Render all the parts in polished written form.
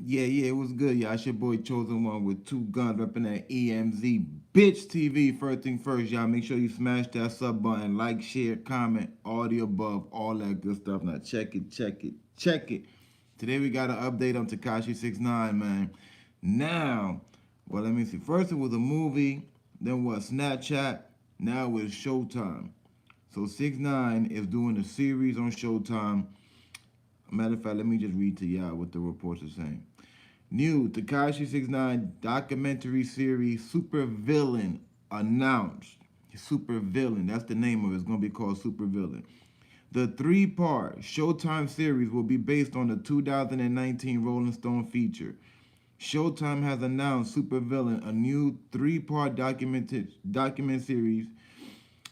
Yeah, it was good. Yeah, it's your boy Chosen One with two guns repping that EmZ Bitch TV. First thing first, y'all make sure you smash that sub button, like, share, comment, all the above, all that good stuff. Now check it, check it, check it. Today we got an update on Tekashi 6ix9ine, man. Now, well, let me see. First it was a movie, then what? Snapchat. Now it's Showtime. So 6ix9ine is doing a series on Showtime. Matter of fact, let me just read to y'all what the reports are saying. New Tekashi 6ix9ine documentary series SuperVillain announced. SuperVillain, that's the name of it. It's going to be called SuperVillain. The three-part Showtime series will be based on the 2019 Rolling Stone feature. Showtime has announced SuperVillain, a new three-part document series,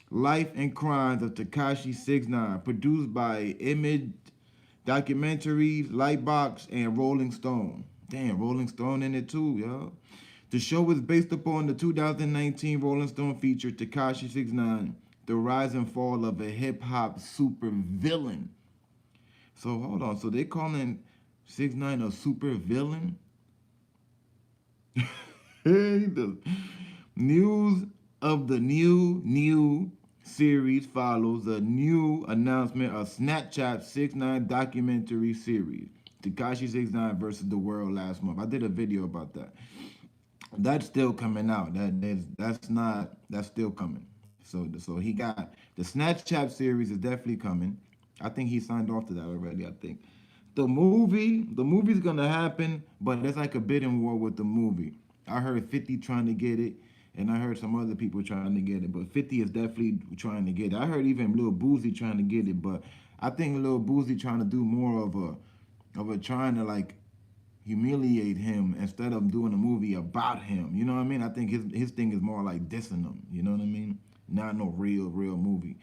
Life and Crimes of Tekashi 6ix9ine, produced by EmZ Documentaries, Lightbox, and Rolling Stone. Damn, Rolling Stone in it too, y'all. The show is based upon the 2019 Rolling Stone feature Tekashi 6ix9ine, The Rise and Fall of a Hip Hop Super Villain. So hold on, so they calling 6ix9ine a super villain? The news of the new series follows a new announcement of Snapchat 6ix9ine documentary series. Tekashi 6ix9ine versus the world last month. I did a video about that. That's still coming out. That's still coming. So he got the Snapchat series is definitely coming. I think he signed off to that already. I think the movie's gonna happen, but there's like a bidding war with the movie. I heard 50 trying to get it, and I heard some other people trying to get it, but 50 is definitely trying to get it. I heard even Lil Boozy trying to get it, but I think Lil Boozy trying to do more of a trying to like humiliate him instead of doing a movie about him. You know what I mean? I think his thing is more like dissing him. You know what I mean? Not no real movie.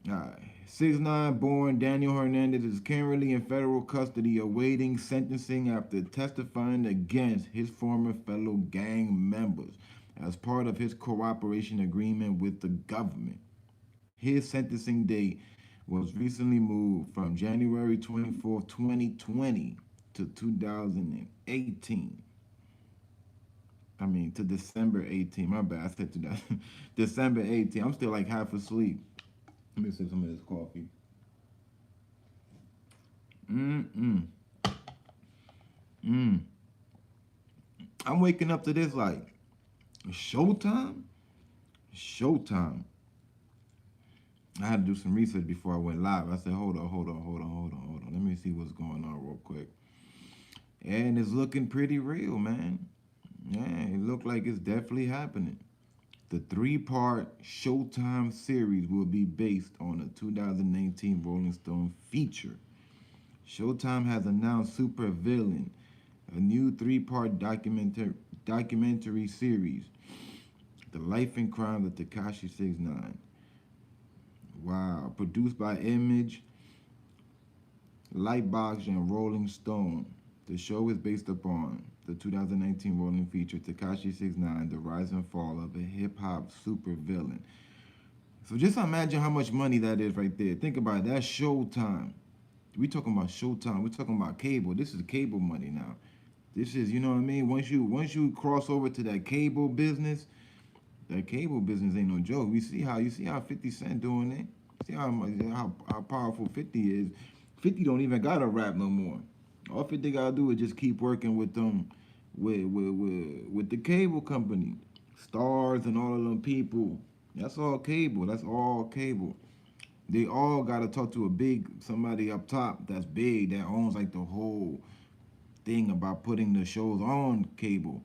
All right. 6ix9ine born Daniel Hernandez is currently in federal custody awaiting sentencing after testifying against his former fellow gang members as part of his cooperation agreement with the government. His sentencing date was recently moved from January 24th, 2020 to 2018. I mean, to December 18. My bad, I said 2000. December 18. I'm still like half asleep. Let me sip some of this coffee. Mm-mm. Mm. I'm waking up to this like, Showtime? Showtime. I had to do some research before I went live. I said, hold on. Let me see what's going on real quick. And it's looking pretty real, man. Yeah, it looked like it's definitely happening. The three-part Showtime series will be based on a 2019 Rolling Stone feature. Showtime has announced SuperVillain, a new three-part documentary series, The Life and Crime of Tekashi 6ix9ine. Wow, produced by EmZ, Lightbox, and Rolling Stone. The show is based upon the 2019 Rolling feature Tekashi 6ix9ine, The Rise and Fall of a Hip Hop Super Villain. So just imagine how much money that is right there. Think about it. That's Showtime. We talking about Showtime. We're talking about cable. This is cable money now. This is, you know what I mean? Once you cross over to that cable business ain't no joke. You see how 50 Cent doing it. See how powerful 50 is. 50 don't even gotta rap no more. All 50 gotta do is just keep working with them, with the cable company, stars and all of them people. That's all cable. That's all cable. They all gotta talk to somebody up top that's big that owns like the whole thing about putting the shows on cable.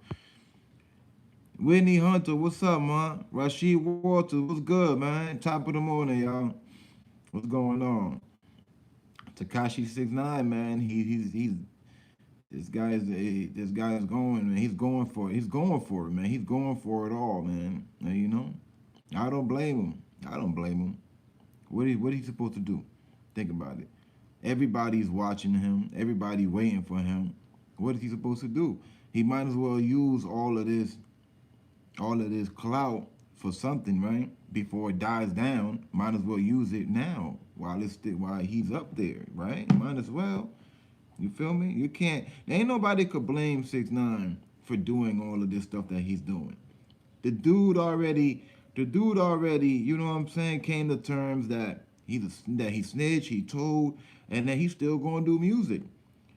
Whitney Hunter, what's up, man? Rashid Walters, what's good, man? Top of the morning, y'all. What's going on? Tekashi 6ix9ine, man. He's this guy is going, man. He's going for it. He's going for it, man. He's going for it all, man. And, you know, I don't blame him. I don't blame him. What he supposed to do? Think about it. Everybody's watching him. Everybody waiting for him. What is he supposed to do? He might as well use all of this clout for something, right? Before it dies down, might as well use it now while he's up there, right? Might as well. You feel me? You can't. Ain't nobody could blame 6ix9ine for doing all of this stuff that he's doing. The dude already, the dude already, you know what I'm saying, came to terms that that he snitched, he told, and that he's still gonna do music.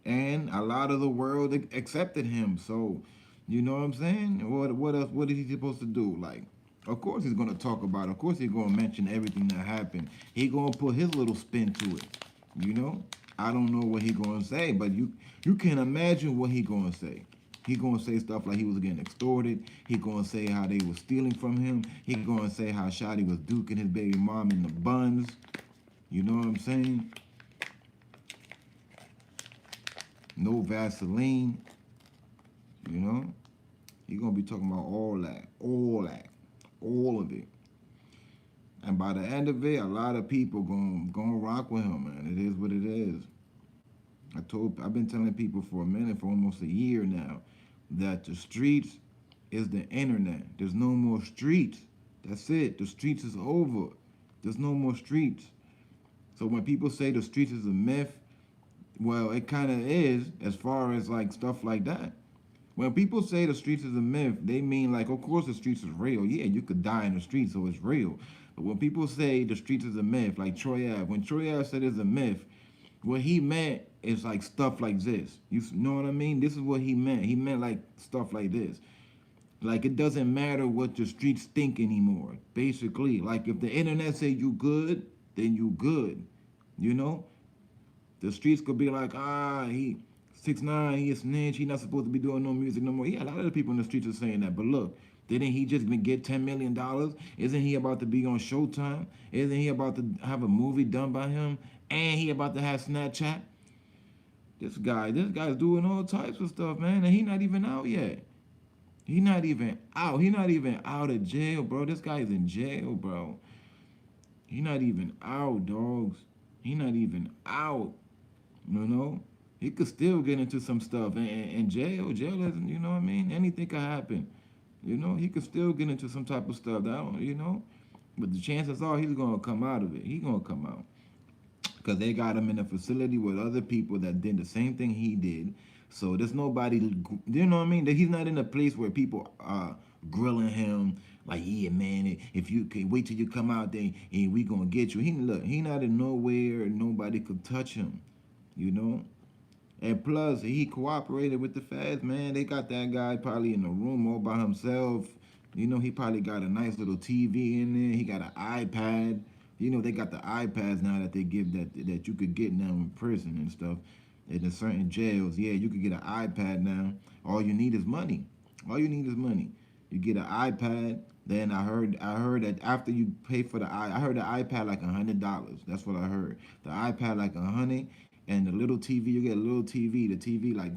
And a lot of the world accepted him. So, you know what I'm saying? What else? What is he supposed to do? Like, of course he's gonna talk about it. Of course he's gonna mention everything that happened. He gonna put his little spin to it. You know? I don't know what he gonna say, but you can imagine what he gonna say. He gonna say stuff like he was getting extorted. He gonna say how they was stealing from him. He gonna say how Shotty was duking his baby mom in the buns. You know what I'm saying? No Vaseline. You know? He gonna be talking about all of it. And by the end of it, a lot of people gonna rock with him, man. It is what it is. I've been telling people for a minute, for almost a year now, that the streets is the internet. There's no more streets. That's it. The streets is over. There's no more streets. So when people say the streets is a myth, well, it kind of is as far as like stuff like that. When people say the streets is a myth, they mean like, of course the streets is real. Yeah, you could die in the streets, so it's real. But when people say the streets is a myth, like Troy Ave, when Troy Ave said it's a myth, what he meant is like stuff like this. You know what I mean? This is what he meant. He meant like stuff like this. Like it doesn't matter what the streets think anymore. Basically, like if the internet say you good, then you good. You know, the streets could be like, he 6ix9ine, he a snitch, he not supposed to be doing no music no more. Yeah, a lot of the people in the streets are saying that. But look, didn't he just get $10 million? Isn't he about to be on Showtime? Isn't he about to have a movie done by him? And he about to have Snapchat? This guy's doing all types of stuff, man, and he not even out yet. He not even out. He not even out of jail, bro. This guy's in jail, bro. He not even out, dogs. He not even out. You know? He could still get into some stuff. And jail isn't, you know what I mean? Anything could happen. You know, he could still get into some type of stuff that I don't, you know? But the chances are he's gonna come out of it. He gonna come out. Because they got him in a facility with other people that did the same thing he did. So there's nobody, you know what I mean? That he's not in a place where people are grilling him like, yeah, man, if you can wait till you come out there and we gonna get you. He not in nowhere, nobody could touch him, you know? And plus, he cooperated with the feds, man. They got that guy probably in a room all by himself. You know, he probably got a nice little TV in there. He got an iPad. You know, they got the iPads now that they give that you could get now in prison and stuff. In the certain jails, yeah, you could get an iPad now. All you need is money. All you need is money. You get an iPad. Then I heard that after you pay for I heard the iPad like $100. That's what I heard. The iPad like 100, and the little TV, you get a little TV. The TV like,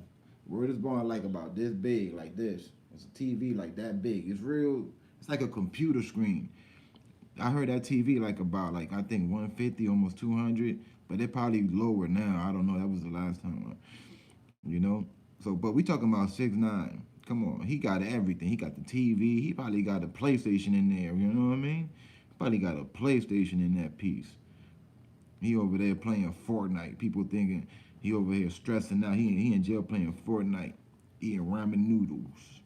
word is born, like about this big, like this. It's a TV like that big. It's real. It's like a computer screen. I heard that TV like about like I think 150, almost 200, but they're probably lower now. I don't know. That was the last time, you know. So, but we talking about 6ix9ine. Come on, he got everything. He got the TV. He probably got a PlayStation in there. You know what I mean? He probably got a PlayStation in that piece. He over there playing Fortnite. People thinking he over here stressing out. He in jail playing Fortnite, eating ramen noodles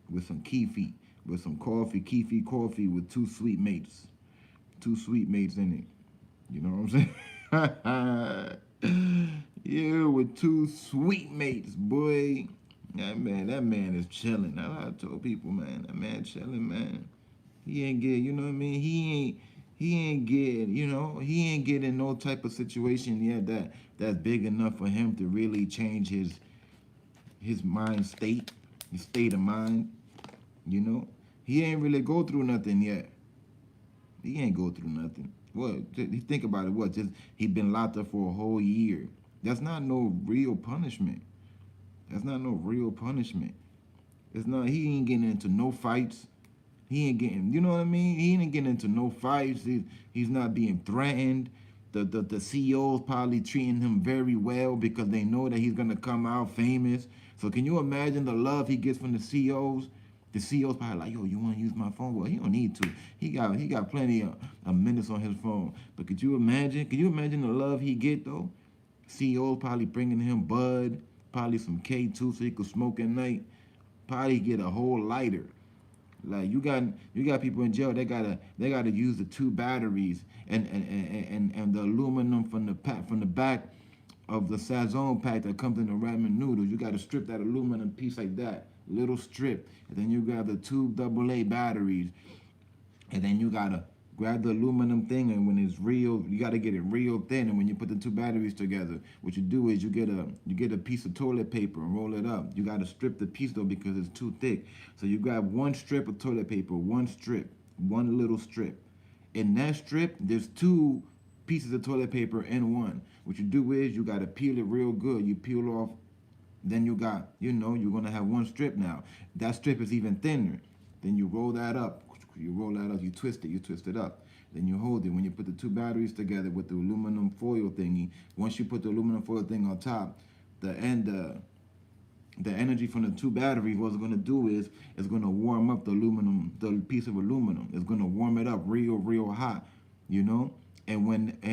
with some kefi, with some coffee, kefi coffee with two sweet mates in it. You know what I'm saying? Yeah, with two sweet mates, boy. That man is chilling. That's what I told people, man. That man chilling, man. He ain't get, you know what I mean? He ain't get, you know, he ain't get in no type of situation yet that's big enough for him to really change his mind state, his state of mind. You know, he ain't really go through nothing yet. He ain't go through nothing. What? Just think about it. What? Just he been locked up for a whole year. That's not no real punishment. That's not no real punishment. It's not. He ain't getting into no fights. He ain't getting. You know what I mean? He ain't getting into no fights. He's not being threatened. The CEOs probably treating him very well because they know that he's gonna come out famous. So can you imagine the love he gets from the CEOs? The CEO's probably like, yo, you want to use my phone? Well, he don't need to. He got plenty of minutes on his phone. But could you imagine? Can you imagine the love he get though CEOs probably bringing him bud, probably some K2 so he could smoke at night. Probably get a whole lighter. Like you got people in jail. They gotta use the two batteries and the aluminum from the pack from the back of the Sazon pack that comes in the ramen noodles. You gotta strip that aluminum piece like that, little strip, and then you grab the two AA batteries, and then you gotta grab the aluminum thing, and when it's real, you gotta get it real thin. And when you put the two batteries together, what you do is you get a piece of toilet paper and roll it up. You gotta strip the piece though because it's too thick. So you grab one strip of toilet paper, one strip, one little strip. In that strip, there's two pieces of toilet paper in one. What you do is you gotta peel it real good. You peel off, then you're gonna have one strip now. That strip is even thinner. Then you roll that up. You roll that up, you twist it up. Then you hold it. When you put the two batteries together with the aluminum foil thingy, once you put the aluminum foil thing on top, the energy from the two batteries, what it's gonna do is it's gonna warm up the piece of aluminum. It's gonna warm it up real hot, you know? And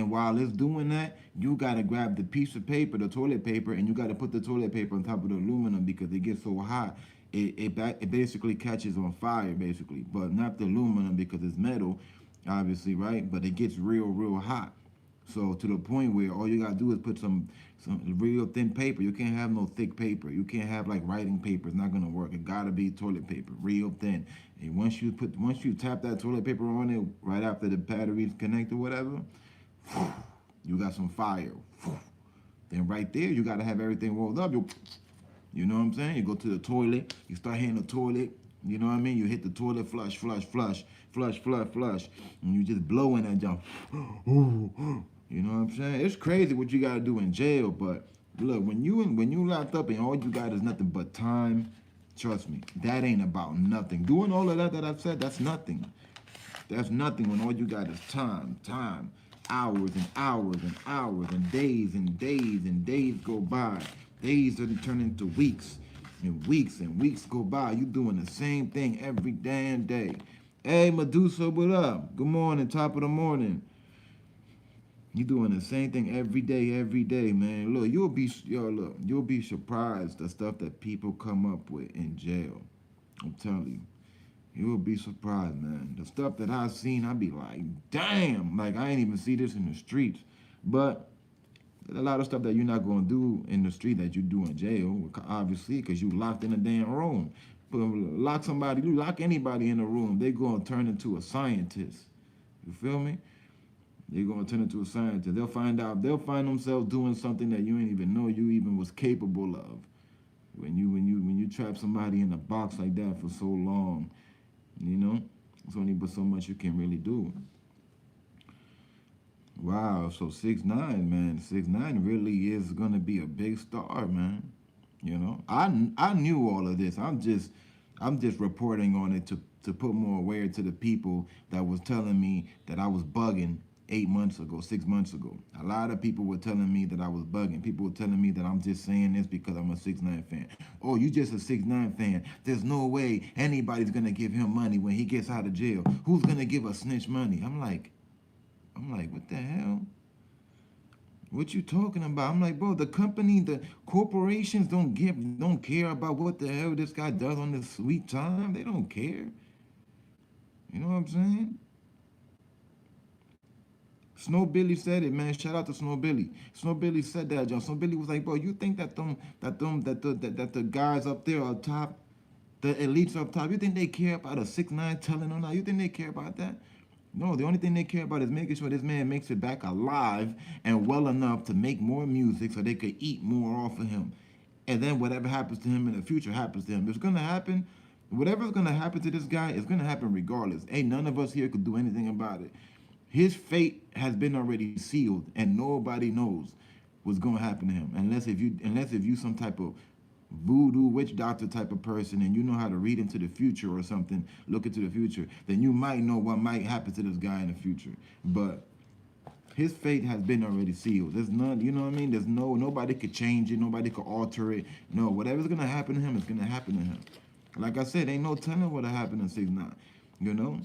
while it's doing that, you gotta grab the piece of paper, the toilet paper, and you gotta put the toilet paper on top of the aluminum because it gets so hot. It basically catches on fire, basically, but not the aluminum because it's metal, obviously, right? But it gets real hot. So to the point where all you gotta do is put some real thin paper. You can't have no thick paper. You can't have like writing paper. It's not gonna work. It gotta be toilet paper, real thin. And once you tap that toilet paper on it, right after the batteries connect or whatever, you got some fire. Then right there, you gotta have everything rolled up. You know what I'm saying? You go to the toilet, you start hitting the toilet, you know what I mean? You hit the toilet, flush, and you just blow in that jump. You know what I'm saying? It's crazy what you gotta do in jail, but look, when you locked up and all you got is nothing but time, trust me, that ain't about nothing. Doing all of that I've said, that's nothing. That's nothing when all you got is time, hours and hours and hours and days and days and days go by. Days turn into weeks, and weeks go by. You doing the same thing every damn day. Hey, Medusa, what up? Good morning, top of the morning. You doing the same thing every day, man. Look, you'll be surprised the stuff that people come up with in jail. I'm telling you. You'll be surprised, man. The stuff that I've seen, I be like, damn, like I ain't even see this in the streets. But there's a lot of stuff that you're not gonna do in the street that you do in jail, obviously, because you locked in a damn room. But you lock anybody in a room, they gonna turn into a scientist. You feel me? They're gonna turn into a scientist. They'll find themselves doing something that you ain't even know you even was capable of. When you trap somebody in a box like that for so long, you know, it's only but so much you can really do. Wow, so 6ix9ine, man, 6ix9ine really is gonna be a big star, man. You know, I knew all of this. I'm just reporting on it to put more aware to the people that was telling me that I was bugging 8 months ago, 6 months ago. A lot of people were telling me that I was bugging. People were telling me that I'm just saying this because I'm a 6ix9ine fan. Oh, you just a 6ix9ine fan. There's no way anybody's gonna give him money when he gets out of jail. Who's gonna give a snitch money? I'm like, what the hell? What you talking about? I'm like, bro, the corporations don't care about what the hell this guy does on this sweet time. They don't care. You know what I'm saying? Snow Billy said it, man. Shout out to Snow Billy. Snow Billy said that, John. Snow Billy was like, bro, you think that the guys up there up top, the elites up top, you think they care about a 6ix9ine telling or not? You think they care about that? No, the only thing they care about is making sure this man makes it back alive and well enough to make more music so they could eat more off of him. And then whatever happens to him in the future happens to him. It's gonna happen. Whatever's gonna happen to this guy is gonna happen regardless. Ain't none of us here could do anything about it. His fate has been already sealed, and nobody knows what's gonna happen to him unless if you some type of voodoo witch doctor type of person and you know how to read into the future or something, look into the future, then you might know what might happen to this guy in the future. But his fate has been already sealed. There's none, you know what I mean? There's nobody could change it, nobody could alter it. No, whatever's gonna happen to him is gonna happen to him. Like I said, ain't no telling what'll happen in 6ix9ine. You know?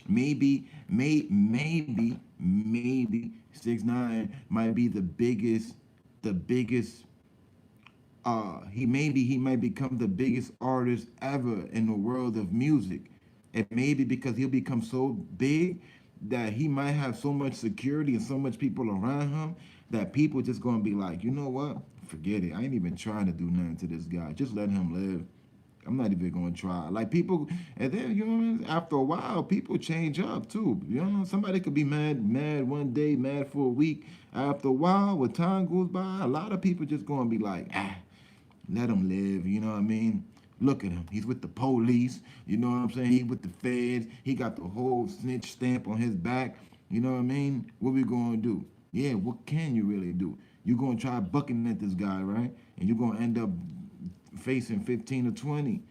Maybe 6ix9ine might be the biggest the biggest he might become the biggest artist ever in the world of music. And maybe because he'll become so big that he might have so much security and so much people around him that people just gonna be like, you know what? Forget it. I ain't even trying to do nothing to this guy. Just let him live. I'm not even gonna try. Like people, and then you know, what I mean? After a while, people change up too. You know, somebody could be mad one day, mad for a week. After a while, when time goes by, a lot of people just gonna be like, let him live. You know what I mean? Look at him. He's with the police. You know what I'm saying? He with the feds. He got the whole snitch stamp on his back. You know what I mean? What we gonna do? Yeah, what can you really do? You gonna try bucking at this guy, right? And you're gonna end up facing 15 or 20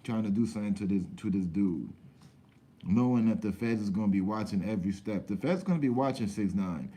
trying to do something to this dude, knowing that the feds is gonna be watching every step. The feds gonna be watching 6ix9ine.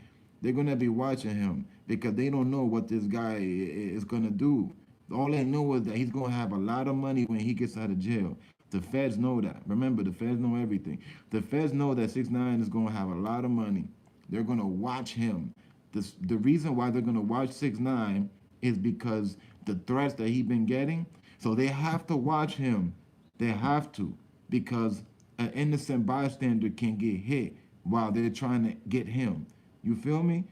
They're gonna be watching him because they don't know what this guy is gonna do. All they know is that he's gonna have a lot of money when he gets out of jail. The feds know that. Remember, the feds know everything. The feds know that 6ix9ine is gonna have a lot of money. They're gonna watch him. The reason why they're gonna watch 6ix9ine is because the threats that he's been getting. So they have to watch him. They have to, because an innocent bystander can get hit while they're trying to get him. You feel me?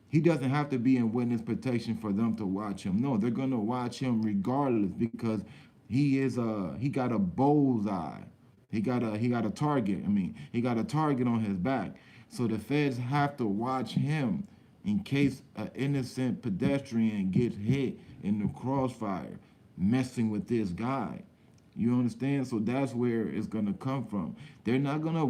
He doesn't have to be in witness protection for them to watch him. No, they're gonna watch him regardless because he got a bullseye. He got a target. I mean, he got a target on his back. So the feds have to watch him in case an innocent pedestrian gets hit in the crossfire, messing with this guy. You understand? So that's where it's gonna come from. They're not gonna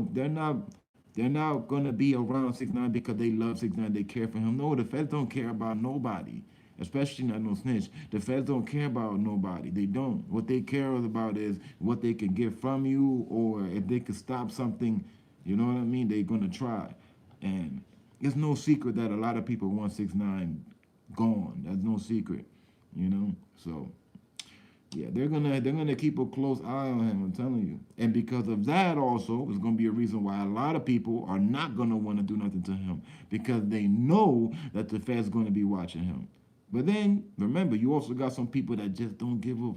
be around 6ix9ine because they love 6ix9ine, they care for him. No, the feds don't care about nobody. Especially not no snitch. The feds don't care about nobody. They don't. What they care about is what they can get from you, or if they could stop something, you know what I mean? They're gonna try. And it's no secret that a lot of people want 6ix9ine gone. That's no secret. You know? So yeah, they're gonna keep a close eye on him. I'm telling you, and because of that, also, is gonna be a reason why a lot of people are not gonna want to do nothing to him because they know that the feds gonna be watching him. But then remember, you also got some people that just don't give a,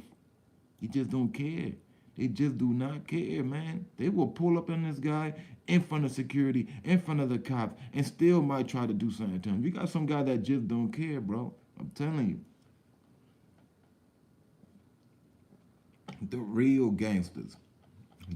they just don't care. They just do not care, man. They will pull up on this guy in front of security, in front of the cops, and still might try to do something to him. You got some guy that just don't care, bro. I'm telling you. The real gangsters.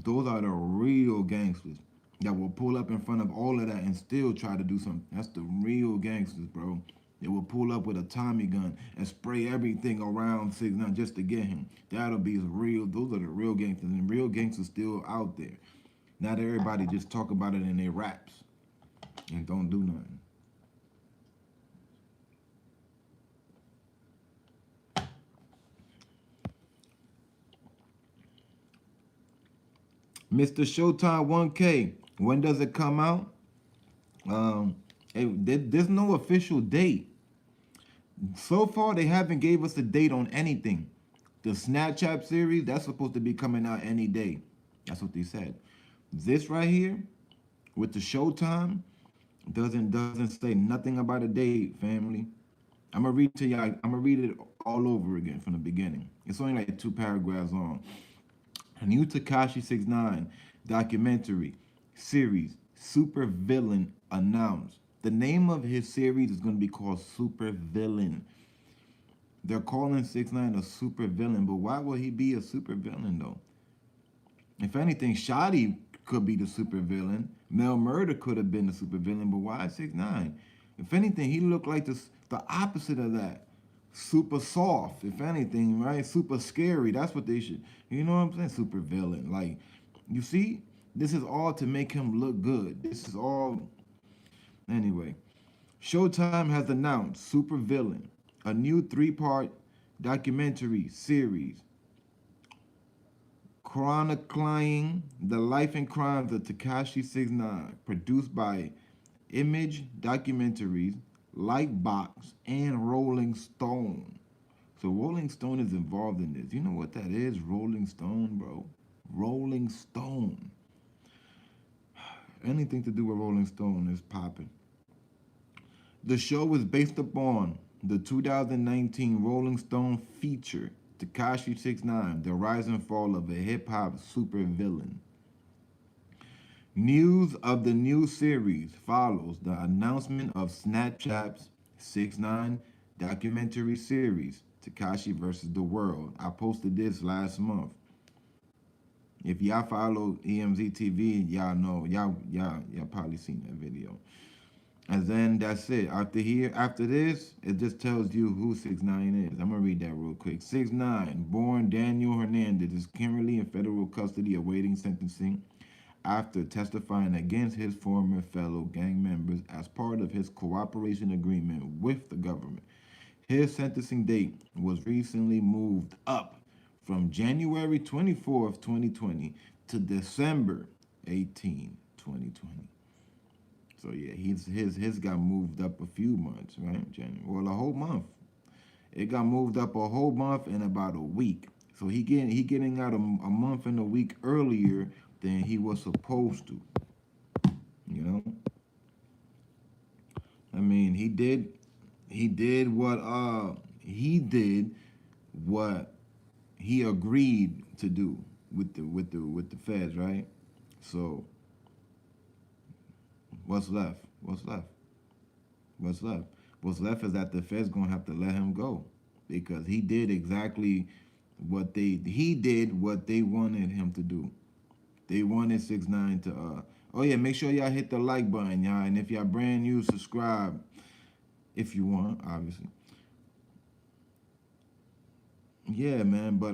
Those are the real gangsters that will pull up in front of all of that and still try to do something. That's the real gangsters, bro. They will pull up with a Tommy gun and spray everything around 6ix9ine just to get him. That'll be real. Those are the real gangsters, and real gangsters still out there. Not everybody just talk about it in their raps and don't do nothing. Mr. Showtime 1K, when does it come out? There's no official date. So far, they haven't gave us a date on anything. The Snapchat series, that's supposed to be coming out any day. That's what they said. This right here, with the Showtime, doesn't say nothing about a date, family. I'm gonna read to y'all. I'm gonna read it all over again from the beginning. It's only like 2 paragraphs long. A new Tekashi 6ix9ine documentary series, SuperVillain, announced. The name of his series is going to be called SuperVillain. They're calling 6ix9ine a supervillain, but why would he be a supervillain though? If anything, Shotty could be the supervillain. Mel Murder could have been the supervillain, but why 6ix9ine? If anything, he looked like the opposite of that. Super soft, if anything, right? Super scary. That's what they should. You know what I'm saying? Super villain. Like, you see, this is all to make him look good. This is all. Anyway, Showtime has announced Super Villain, a new 3-part documentary series chronicling the life and crimes of Tekashi 6ix9ine, produced by EmZ Documentaries, Lightbox, and Rolling Stone. So Rolling Stone is involved in this. You know what that is? Rolling Stone, bro. Rolling Stone. Anything to do with Rolling Stone is popping. The show is based upon the 2019 Rolling Stone feature Tekashi 6ix9ine, The Rise and Fall of a Hip Hop Supervillain. News of the new series follows the announcement of Snapchat's 6ix9ine documentary series Tekashi versus the World. I posted this last month. If y'all follow EmZ TV, y'all know y'all probably seen that video. And then that's it. After this, it just tells you who 6ix9ine is. I'm gonna read that real quick. 6ix9ine, born Daniel Hernandez, is currently in federal custody awaiting sentencing after testifying against his former fellow gang members as part of his cooperation agreement with the government. His sentencing date was recently moved up from January 24th, 2020 to December 18, 2020. So yeah, his got moved up a few months, right? January, well, a whole month. It got moved up a whole month in about a week. So he getting out a month and a week earlier than he was supposed to. You know, I mean, he did what he agreed to do with the feds, right? So what's left? What's left? What's left? What's left is that the feds gonna have to let him go because he did exactly what they wanted him to do. They wanted 6ix9ine to oh yeah, make sure y'all hit the like button, y'all, and if y'all brand new, subscribe if you want, obviously. Yeah, man, but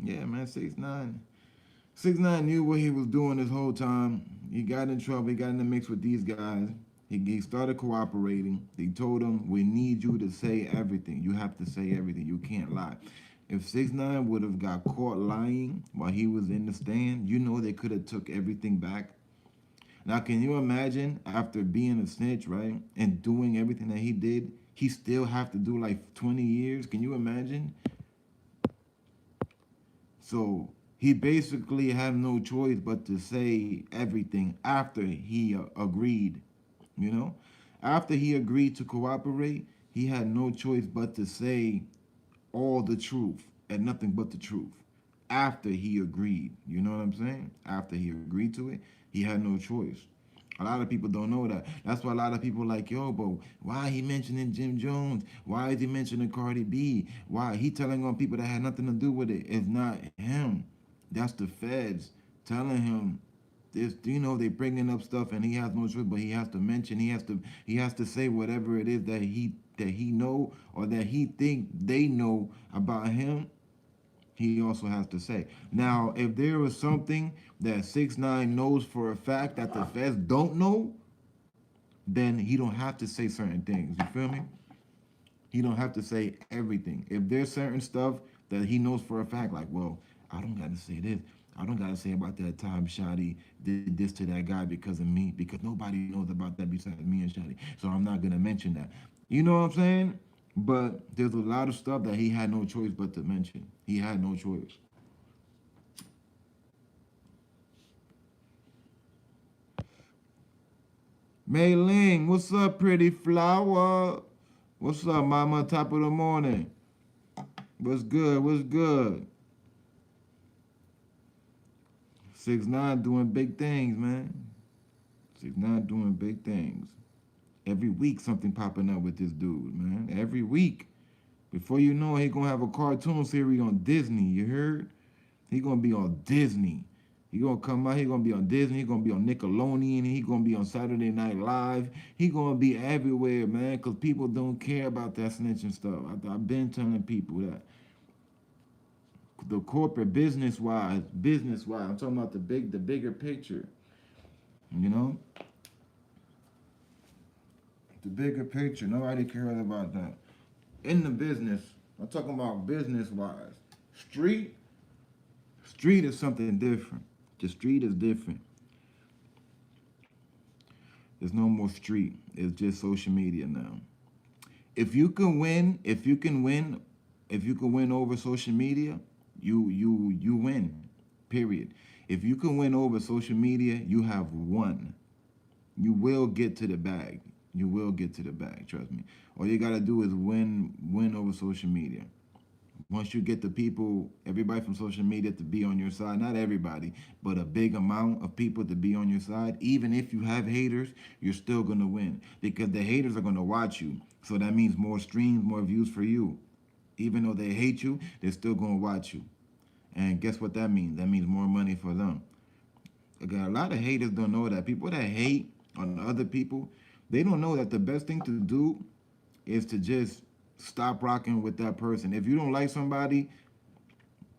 yeah, man, 6ix9ine knew what he was doing this whole time. He got in trouble. He got in the mix with these guys. He started cooperating. They told him, we need you to say everything. You have to say everything. You can't lie. If 6ix9ine would have got caught lying while he was in the stand, you know they could have took everything back. Now, can you imagine after being a snitch, right, and doing everything that he did, he still have to do like 20 years? Can you imagine? So he basically had no choice but to say everything after he agreed, you know? After he agreed to cooperate, he had no choice but to say all the truth and nothing but the truth. After he agreed, you know what I'm saying? After he agreed to it, he had no choice. A lot of people don't know that. That's why a lot of people are like, yo, but why he mentioning Jim Jones? Why is he mentioning Cardi B? Why he telling on people that had nothing to do with it? It's not him. That's the feds telling him this. You know, they bringing up stuff and he has no choice, but he has to mention. He has to say whatever it is that he know or that he think they know about him. He also has to say. Now, if there was something that 6ix9ine knows for a fact that the feds don't know, then he don't have to say certain things. You feel me? He don't have to say everything. If there's certain stuff that he knows for a fact, like, well, I don't got to say this. I don't got to say about that time Shotty did this to that guy because of me, because nobody knows about that besides me and Shotty. So I'm not going to mention that. You know what I'm saying? But there's a lot of stuff that he had no choice but to mention. He had no choice. Mei Ling, what's up, pretty flower? What's up, mama? Top of the morning. What's good? What's good? 6ix9ine doing big things, man. 6ix9ine doing big things. Every week something popping up with this dude, man. Every week. Before you know it, he gonna have a cartoon series on Disney, you heard? He gonna be on Disney. He gonna come out, he gonna be on Disney, he gonna be on Nickelodeon, he gonna be on Saturday Night Live. He gonna be everywhere, man, because people don't care about that snitching stuff. I've been telling people that. The corporate business-wise, I'm talking about the bigger picture, you know? The bigger picture, nobody cares about that. In the business, I'm talking about business-wise. Street is something different. The street is different. There's no more street. It's just social media now. If you can win over social media, you win. Period. If you can win over social media, you have won. You will get to the bag. You will get to the bag, trust me. All you gotta do is win over social media. Once you get the people, everybody from social media to be on your side, not everybody, but a big amount of people to be on your side, even if you have haters, you're still gonna win because the haters are gonna watch you. So that means more streams, more views for you. Even though they hate you, they're still gonna watch you. And guess what that means? That means more money for them. Again, a lot of haters don't know that. People that hate on other people, they don't know that the best thing to do is to just stop rocking with that person. If you don't like somebody,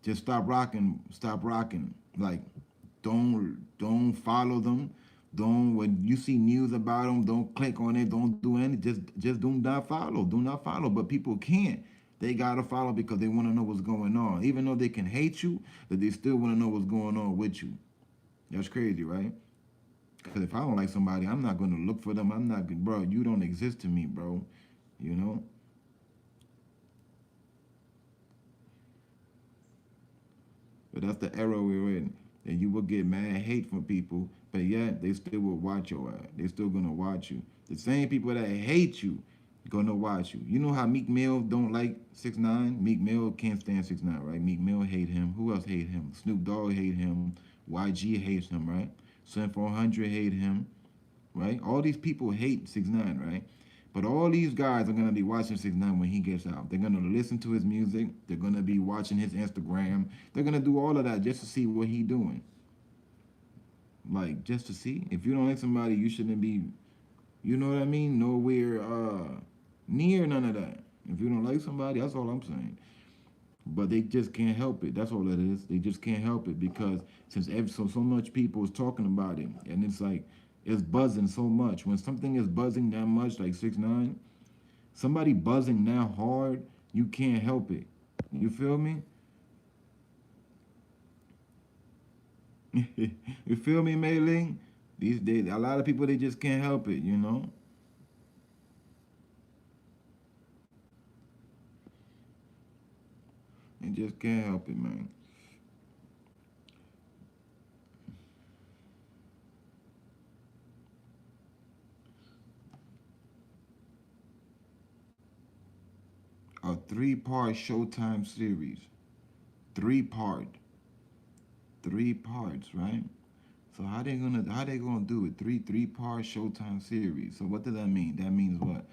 just stop rocking. Stop rocking. Like, don't follow them. Don't when you see news about them, don't click on it. Don't do any. Just do not follow. Do not follow. But people can't. They gotta follow because they want to know what's going on. Even though they can hate you, that they still want to know what's going on with you. That's crazy, right? Because if I don't like somebody, I'm not gonna look for them. I'm not, bro. You don't exist to me, bro. You know. But that's the era we're in. And you will get mad hate from people, but yet they still will watch your ass. They still gonna watch you. The same people that hate you gonna watch you. You know how Meek Mill don't like 6ix9ine? Meek Mill can't stand 6ix9ine, right? Meek Mill hate him. Who else hate him? Snoop Dogg hate him. YG hates him, right? Sun 400 hate him, right? All these people hate 6ix9ine, right? But all these guys are gonna be watching 6ix9ine when he gets out. They're gonna listen to his music. They're gonna be watching his Instagram. They're gonna do all of that just to see what he doing. Like just to see. If you don't like somebody, you shouldn't be. You know what I mean? Nowhere near none of that. If you don't like somebody, that's all I'm saying. But they just can't help it. That's all it is. They just can't help it because since so much people is talking about it, and it's like it's buzzing so much. When something is buzzing that much, like 6ix9ine, somebody buzzing that hard, you can't help it. You feel me? You feel me, Mei? These days, a lot of people they just can't help it. You know. They just can't help it, man. A three-part Showtime series. Three part. Three parts, right? So how they gonna do it? Three-part Showtime series. So what does that mean? That means what?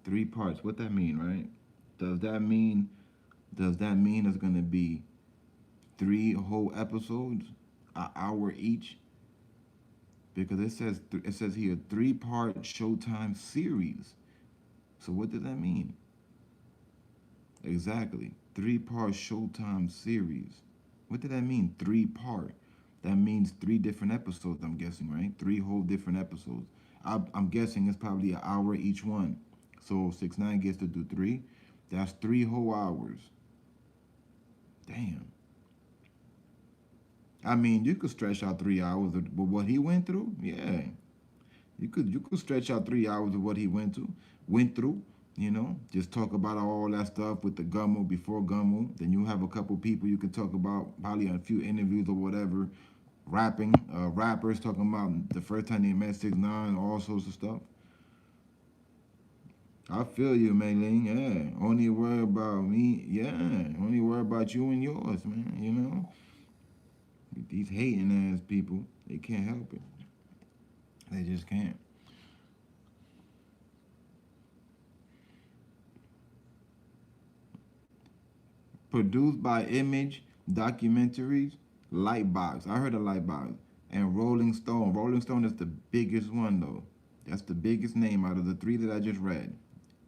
Three parts. What that mean, right? Does that mean it's gonna be three whole episodes, an hour each? Because it says here three-part Showtime series. So what does that mean? Exactly. Three-part Showtime series. What did that mean? Three-part. That means three different episodes, I'm guessing, right? Three whole different episodes. I'm guessing it's probably an hour each one. So 6ix9ine gets to do three. That's 3 whole hours. Damn. I mean, you could stretch out 3 hours of what he went through. Yeah, you could stretch out 3 hours of what he went through. You know, just talk about all that stuff with the Gummo before Gummo. Then you have a couple people you can talk about, probably a few interviews or whatever, rapping, rappers talking about the first time they met 6ix9ine, all sorts of stuff. I feel you, Maylene. Yeah, only worry about me. Yeah, only worry about you and yours, man. You know, these hating ass people, they can't help it. They just can't. Produced by Image Documentaries, Lightbox. I heard of Lightbox. And Rolling Stone. Rolling Stone is the biggest one, though. That's the biggest name out of the three that I just read.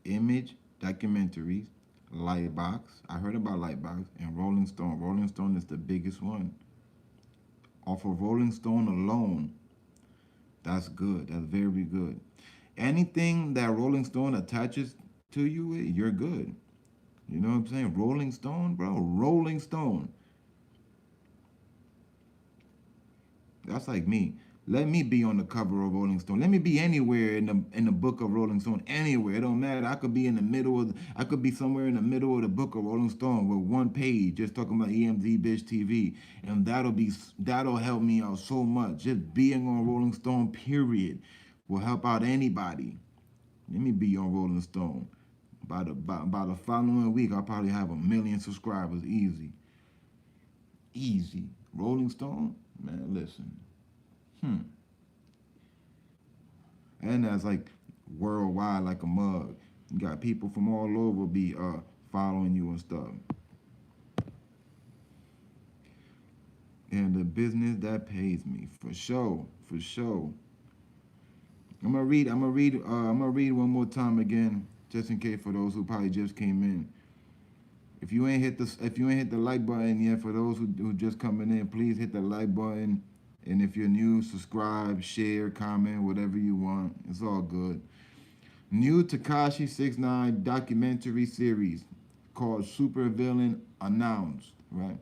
Image Documentaries, Lightbox. I heard about Lightbox. And Rolling Stone. Rolling Stone is the biggest one. Off of Rolling Stone alone, that's good. That's very good. Anything that Rolling Stone attaches to you, you're good. You know what I'm saying? Rolling Stone, bro. Rolling Stone. That's like me. Let me be on the cover of Rolling Stone. Let me be anywhere in the book of Rolling Stone. Anywhere. It don't matter. I could be in the middle of I could be somewhere in the middle of the book of Rolling Stone with one page just talking about EmZ Bitch TV. And that'll help me out so much. Just being on Rolling Stone, period, will help out anybody. Let me be on Rolling Stone. By the following week, I'll probably have 1 million subscribers. Easy. Easy. Rolling Stone? Man, listen. Hmm. And that's like worldwide like a mug. You got people from all over be following you and stuff. And the business that pays me. For sure. For sure. I'm gonna read one more time again, just in case for those who probably just came in. If you ain't hit the like button yet, for those who just coming in, please hit the like button. And if you're new, subscribe, share, comment, whatever you want. It's all good. New Tekashi 6ix9ine documentary series called SuperVillain announced, right?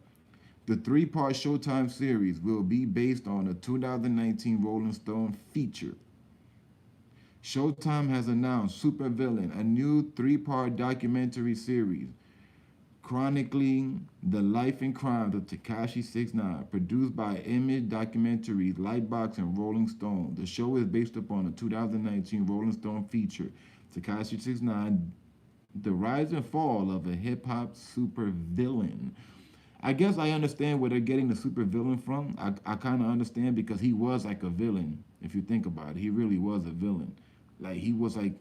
The three-part Showtime series will be based on a 2019 Rolling Stone feature. Showtime has announced SuperVillain, a new three-part documentary series chronicling the life and crimes of Tekashi 6ix9ine, produced by EmZ Documentaries, Lightbox, and Rolling Stone. The show is based upon a 2019 Rolling Stone feature, Tekashi 6ix9ine, The Rise and Fall of a Hip-Hop Supervillain. I guess I understand where they're getting the supervillain from. I kind of understand because he was like a villain. If you think about it, he really was a villain. Like he was like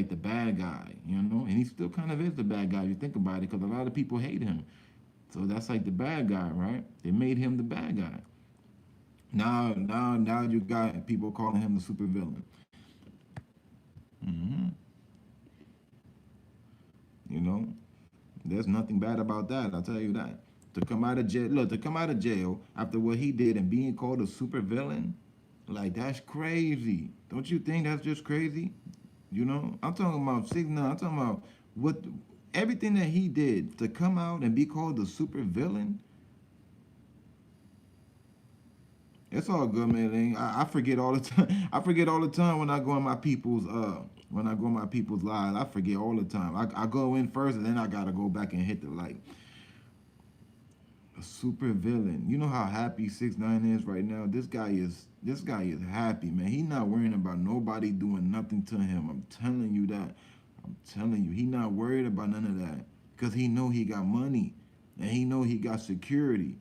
the bad guy, you know, and he still kind of is the bad guy if you think about it, because a lot of people hate him. So that's like the bad guy, right? They made him the bad guy. Now you got people calling him the supervillain. hmm You know, there's nothing bad about that. I'll tell you that. To come out of jail, look, to come out of jail after what he did and being called a supervillain, like that's crazy. Don't you think that's just crazy? You know, I'm talking about 6ix9ine. I'm talking about what everything that he did to come out and be called the super villain. It's all good, man. I forget all the time. I forget all the time when I go on my people's lives. I forget all the time. I go in first and then I gotta go back and hit the like a super villain. You know how happy 6ix9ine is right now. This guy is happy, man. He not worrying about nobody doing nothing to him. I'm telling you that. I'm telling you, he not worried about none of that because he know he got money and he know he got security.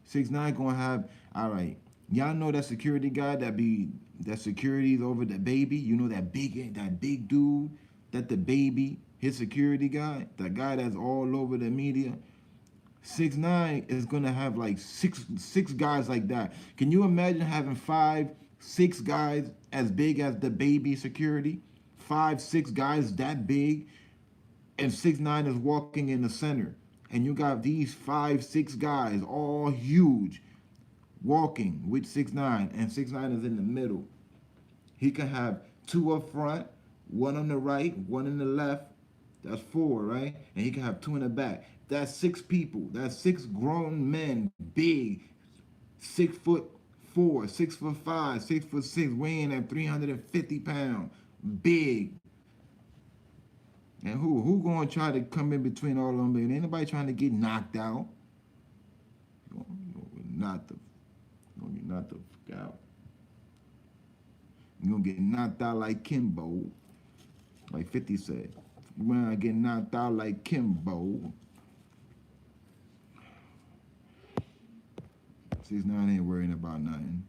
6ix9ine gonna have all right. Y'all know that security guy that security's over the baby. You know that big dude that the baby his security guy, that guy that's all over the media. 6ix9ine is gonna have like six guys like that. Can you imagine having 6 guys as big as the baby security? 6 guys that big, and 6ix9ine is walking in the center, and you got these 6 guys all huge walking with 6ix9ine, and 6ix9ine is in the middle. He can have 2 up front, 1 on the right, 1 in the left. That's 4, right? And he can have 2 in the back. That's 6 people. That's 6 grown men, big, 6'4", 6'5", 6'6", weighing at 350 pounds, big. And who gonna try to come in between all of them? Ain't anybody trying to get knocked out. You gonna get knocked the fuck out. You gonna get knocked out like Kimbo, like 50 said. You wanna get knocked out like Kimbo. 6ix9ine ain't worrying about nothing.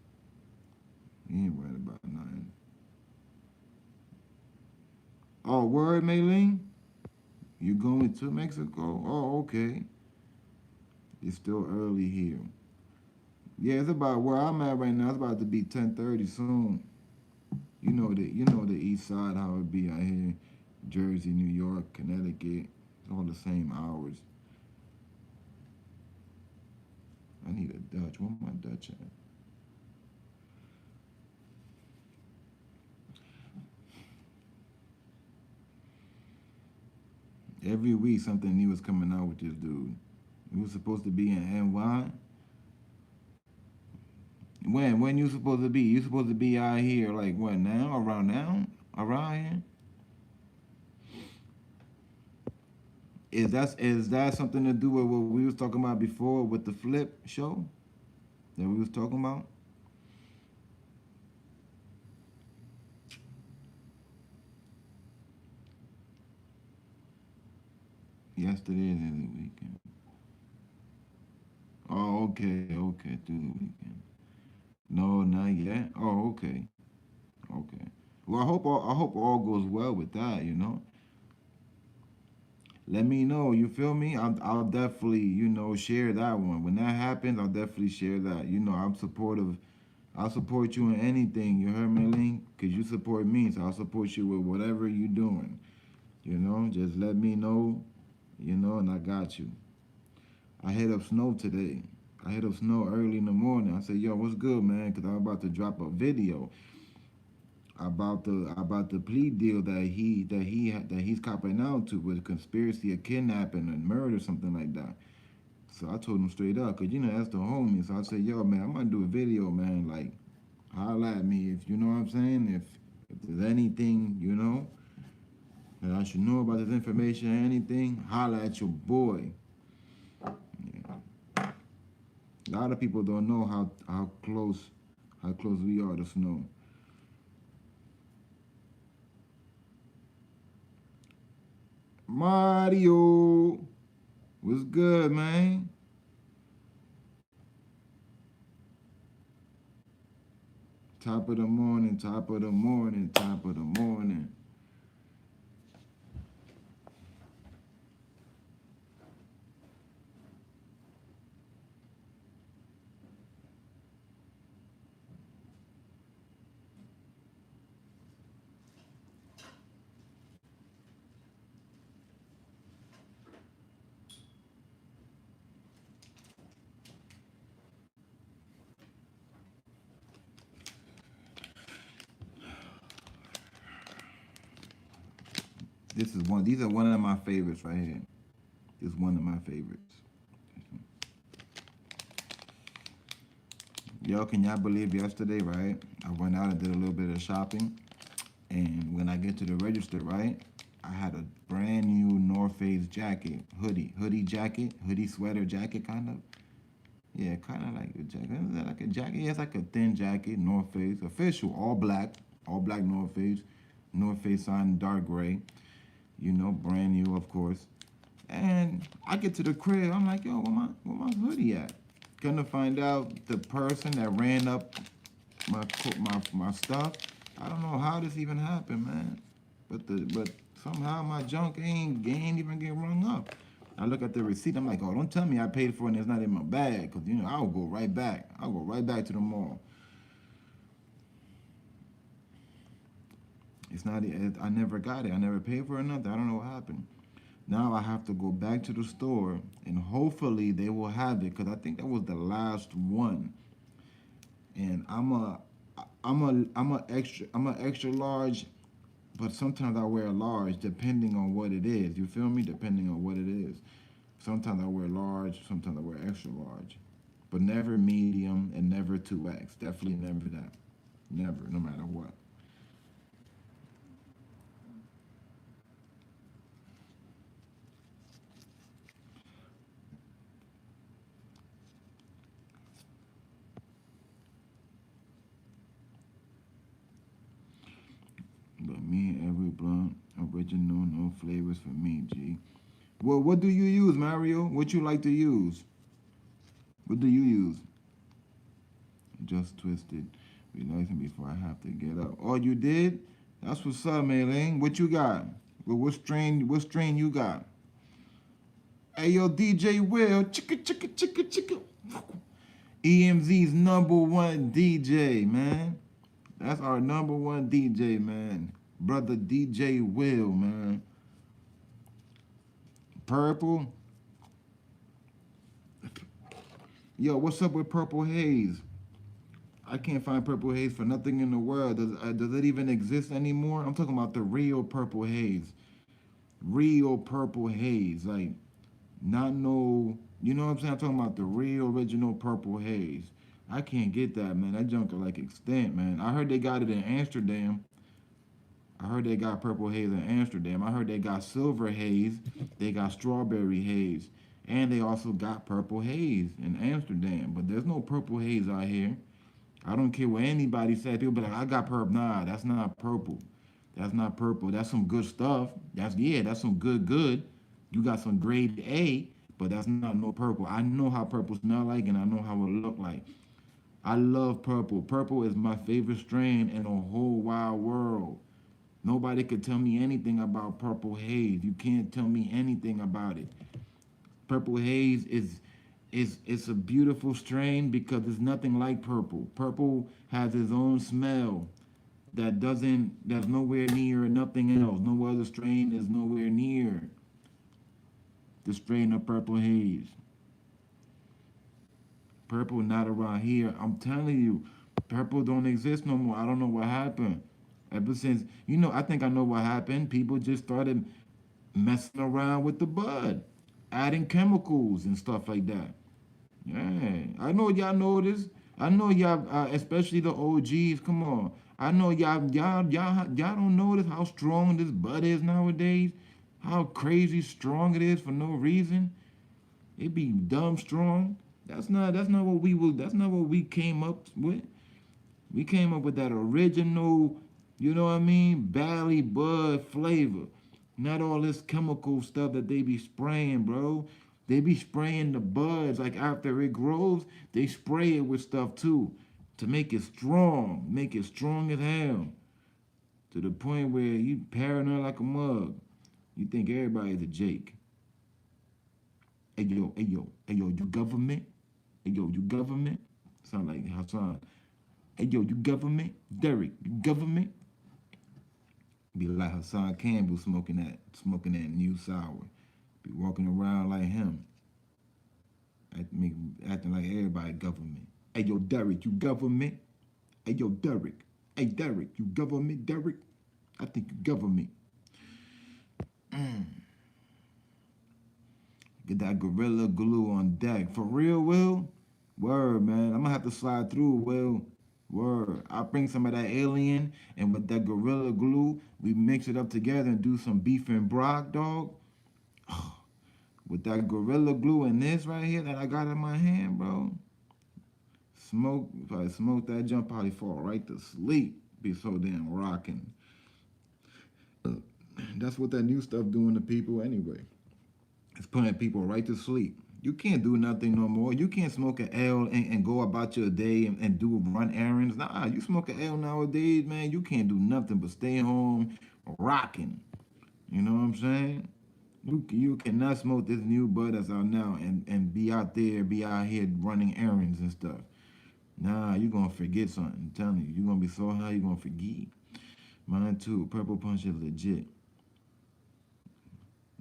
He ain't worrying about nothing. Oh, word, Maylene? You going to Mexico? Oh, okay. It's still early here. Yeah, it's about where I'm at right now. It's about to be 10:30 soon. You know the east side, how it be out here. Jersey, New York, Connecticut. It's all the same hours. I need a Dutch. Where my Dutch at? Every week something new is coming out with this dude. He was supposed to be in NY. When you supposed to be? You supposed to be out here like what now? Around now? Around here? Is that something to do with what we was talking about before with the flip show that we was talking about? Yesterday is the weekend. Oh, okay, through the weekend. No, not yet. Oh, okay. Well, I hope all goes well with that. Let me know. You feel me? I'll definitely share that one when that happens. I'll definitely share that. I'm supportive. I'll support you in anything. You heard me, Link? Cause you support me, so I'll support you with whatever you doing. Just let me know. And I got you. I hit up Snow today. I hit up Snow early in the morning. I said, "Yo, what's good, man?" Cause I'm about to drop a video about the plea deal that he's copping out to with conspiracy of kidnapping and murder, something like that. So I told him straight up, cause that's the homie. So I said, "Yo, man, I'm gonna do a video, man. Like, holla at me if you know what I'm saying. If there's anything that I should know about this information or anything, holla at your boy." Yeah. A lot of people don't know how close we are to Snow. Mario, what's good, man? Top of the morning, top of the morning, top of the morning. These are one of my favorites right here. This is one of my favorites. Yo, can y'all believe yesterday, right? I went out and did a little bit of shopping. And when I get to the register, right? I had a brand new North Face jacket, hoodie jacket, hoodie sweater jacket kind of. Yeah, kind of like a jacket. Is that like a jacket? Yeah, it's like a thin jacket, North Face, official, all black North Face sign dark gray. Brand new, of course. And I get to the crib, I'm like, yo, where my hoodie at? Gonna find out the person that ran up my stuff. I don't know how this even happened, man. But somehow my junk ain't even get rung up. I look at the receipt. I'm like, oh, don't tell me I paid for it and it's not in my bag, cause I'll go right back. I'll go right back to the mall. It's not. I never got it. I never paid for it. Nothing. I don't know what happened. Now I have to go back to the store and hopefully they will have it, cause I think that was the last one. And I'm a extra large, but sometimes I wear a large depending on what it is. You feel me? Depending on what it is. Sometimes I wear large, sometimes I wear extra large. But never medium and never 2X. Definitely never that. Never, no matter what. But me and every blunt, original, no flavors for me, G. Well, what do you use, Mario? What you like to use? What do you use? Just twisted. Relaxing before I have to get up. Oh, you did? That's what's up, Maylene. What you got? Well, what strain you got? Hey, yo, DJ Will. Chicka, chicka, chicka, chicka. EMZ's number one DJ, man. That's our number one DJ, man. Brother DJ Will, man. Purple. Yo, what's up with Purple Haze? I can't find Purple Haze for nothing in the world. Does it even exist anymore? I'm talking about the real Purple Haze. Real Purple Haze. Like, not no, you know what I'm saying? I'm talking about the real original Purple Haze. I can't get that, man. That junk are like extinct, man. I heard they got it in Amsterdam. I heard they got Purple Haze in Amsterdam. I heard they got Silver Haze. They got Strawberry Haze. And they also got Purple Haze in Amsterdam. But there's no Purple Haze out here. I don't care what anybody says. People be like, I got purple. Nah, that's not purple. That's not purple. That's some good stuff. That's some good. You got some grade A, but that's not no purple. I know how purple smell like, and I know how it look like. I love purple. Purple is my favorite strain in the whole wide world. Nobody could tell me anything about purple haze. You can't tell me anything about it. Purple haze is it's a beautiful strain because it's nothing like purple. Purple has its own smell that's nowhere near nothing else. No other strain is nowhere near the strain of purple haze. Purple not around here. I'm telling you, purple don't exist no more. I don't know what happened. Ever since, I think I know what happened. People just started messing around with the bud, adding chemicals and stuff like that. Yeah, I know y'all know this. I know y'all, especially the OGs. Come on, I know y'all don't notice how strong this bud is nowadays. How crazy strong it is for no reason. It be dumb strong. That's not what we will. That's not what we came up with. We came up with that original, what I mean, Valley Bud flavor. Not all this chemical stuff that they be spraying, bro. They be spraying the buds like after it grows, they spray it with stuff too to make it strong as hell. To the point where you paranoid like a mug. You think everybody's a Jake. Hey yo, you government? Hey yo, you government? Sound like Hassan. Hey yo, you government? Derek, you government? Be like Hassan Campbell smoking that new sour. Be walking around like him, acting like everybody government. Hey yo, Derek, you government? Hey yo, Derek. Hey Derek, you government, Derek? I think you government. Get that gorilla glue on deck. For real, Will? Word, man. I'm gonna have to slide through, Will. Word. I'll bring some of that alien and with that gorilla glue, we mix it up together and do some beef and brock, dog. With that gorilla glue and this right here that I got in my hand, bro. If I smoke that jump, probably fall right to sleep. Be so damn rocking. That's what that new stuff doing to people anyway. It's putting people right to sleep. You can't do nothing no more. You can't smoke an L and go about your day and do run errands. Nah, you smoke an L nowadays, man. You can't do nothing but stay home rocking. You know what I'm saying? You cannot smoke this new bud that's out now and be out here running errands and stuff. Nah, you're gonna forget something. I'm telling you, you're gonna be so high, you're gonna forget. Mine too. Purple punch is legit.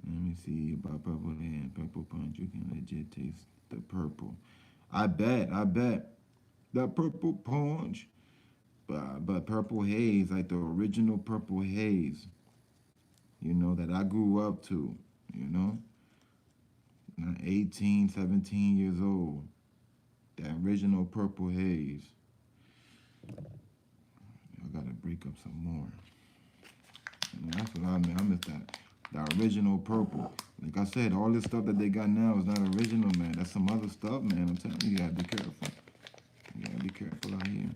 Let me see about purple and purple punch. You can legit taste the purple. I bet. That purple punch. But purple haze, like the original purple haze, that I grew up to, you know, 18, 17 years old. That original purple haze. I gotta break up some more. And that's what I mean. I miss that. The original purple. Like I said, all this stuff that they got now is not original, man. That's some other stuff, man. I'm telling you, you gotta be careful. You gotta be careful out here.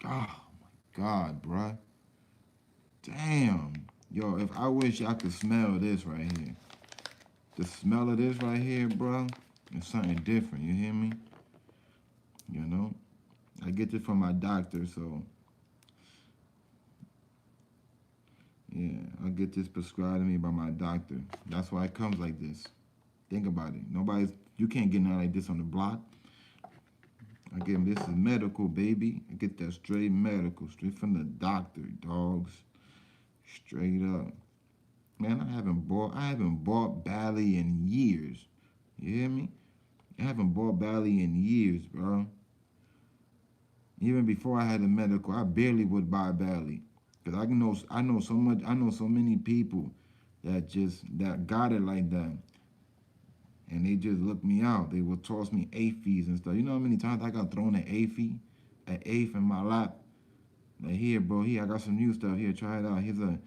Oh my God, bruh. Damn. Yo, if I wish I could smell this right here. The smell of this right here, bro, is something different. You hear me? You know? I get this from my doctor, so yeah, I get this prescribed to me by my doctor. That's why it comes like this. Think about it. You can't get nothing like this on the block. This is medical, baby. I get that straight medical, straight from the doctor, dogs. Straight up. Man, I haven't bought Bally in years. You hear me? I haven't bought Bally in years, bro. Even before I had a medical, I barely would buy Bally. Cause I know so many people that got it like that. And they just look me out. They will toss me AFEs and stuff. You know how many times I got thrown an AFE in my lap? Like, here, bro, I got some new stuff. Here, try it out. Here's a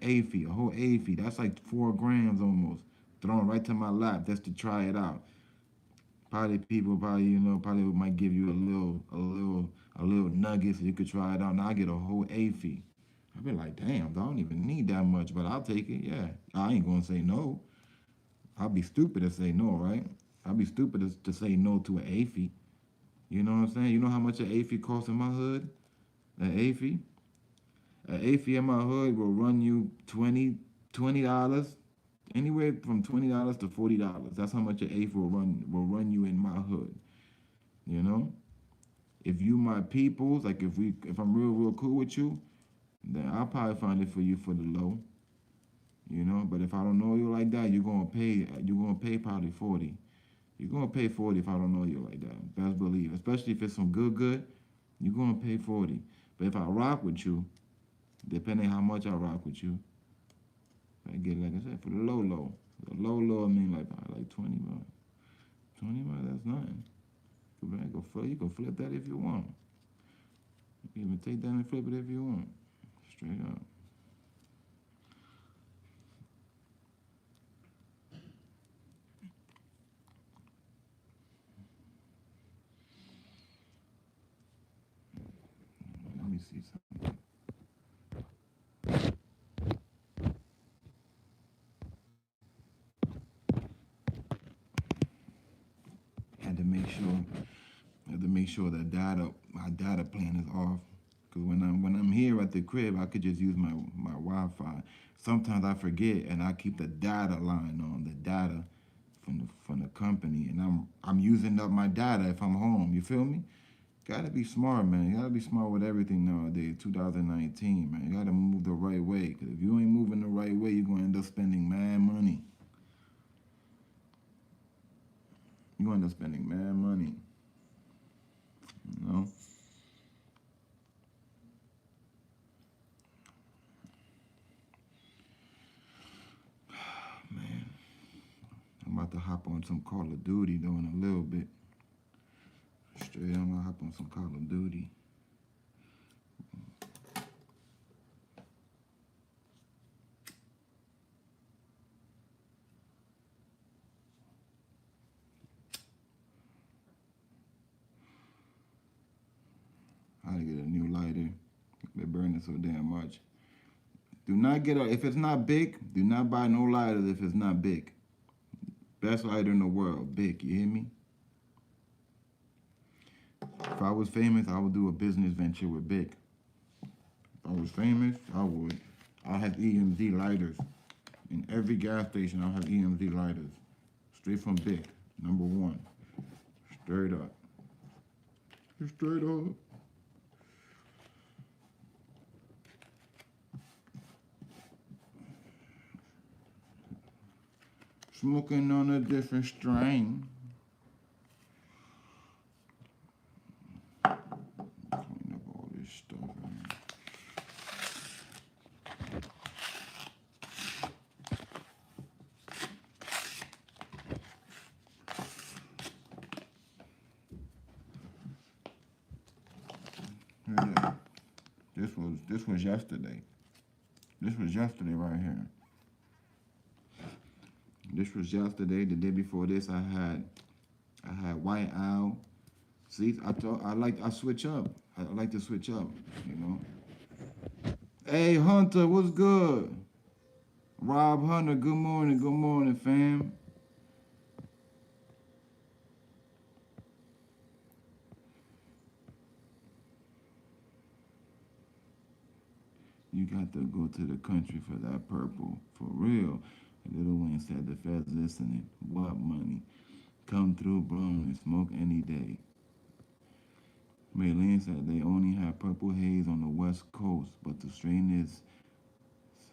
AFE, a whole AFE. That's like 4 grams almost. Thrown right to my lap just to try it out. Probably people probably might give you a little nugget so you could try it out. Now I get a whole AFE. I be like, damn, I don't even need that much, but I'll take it, yeah. I ain't gonna say no. I'll be stupid to say no, right? I'll be stupid to say no to an AFI. You know what I'm saying? You know how much an AFI costs in my hood? An AFI? An AFI in my hood will run you $20, anywhere from $20 to $40. That's how much an AFI will run you in my hood. You know? If you my peoples, like if I'm real cool with you, then I'll probably find it for you for the low. You know, but if I don't know you like that, you're gonna pay probably 40. You're gonna pay 40 if I don't know you like that. Best believe. Especially if it's some good, you're gonna pay 40. But if I rock with you, depending how much I rock with you, I get, like I said, for the low. The low, I mean like 20 bucks. 20 bucks, that's nothing. You can flip that if you want. You can even take that and flip it if you want. Straight up. Let me see something. Had to make sure that my data plan is off. Cause when I'm here at the crib, I could just use my Wi-Fi. Sometimes I forget and I keep the data line on, the data from the company, and I'm using up my data if I'm home. You feel me? Gotta be smart, man. You gotta be smart with everything nowadays. 2019, man. You gotta move the right way. Cause if you ain't moving the right way, you're gonna end up spending mad money. You end up spending mad money. You know? Man, I'm about to hop on some Call of Duty though in a little bit. Straight, I'm gonna hop on some Call of Duty. I gotta get a new lighter. They're burning so damn much. Do not get a, if it's not big, do not buy no lighters if it's not big. Best lighter in the world, big, you hear me? If I was famous, I would do a business venture with Big. If I was famous, I would. I'll have EmZ lighters. In every gas station, I'll have EmZ lighters. Straight from Big, number one. Straight up. Straight up. Smoking on a different strain. Clean up all this stuff. Man. Yeah. This was yesterday. This was yesterday right here. This was yesterday. The day before this, I had White Owl. See, I switch up. I like to switch up, you know. Hey Hunter, what's good? Rob Hunter, good morning, fam. You got to go to the country for that purple, for real. Little Wayne said the feds listening. What money? Come through, bro, and smoke any day. Maylene said they only have purple haze on the west coast, but the strain is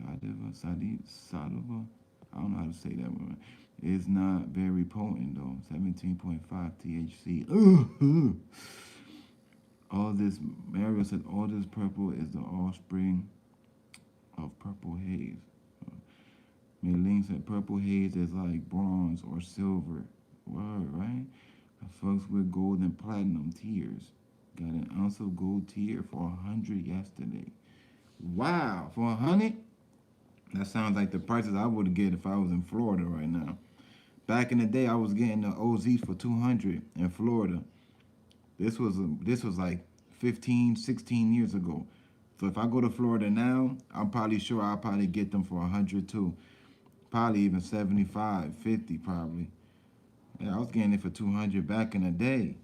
Sadiva. I don't know how to say that word. It's not very potent though. 17.5 THC. All this, Mario said, all this purple is the offspring of purple haze. Maylene said purple haze is like bronze or silver. Word, right? I fucks with gold and platinum tiers. Got an ounce of gold tier for 100 yesterday. Wow, for 100? That sounds like the prices I would get if I was in Florida right now. Back in the day, I was getting the OZs for 200 in Florida. This was like 15, 16 years ago. So if I go to Florida now, I'm probably sure I'll probably get them for 100 too. Probably even 75, 50 probably. Yeah, I was getting it for 200 back in the day.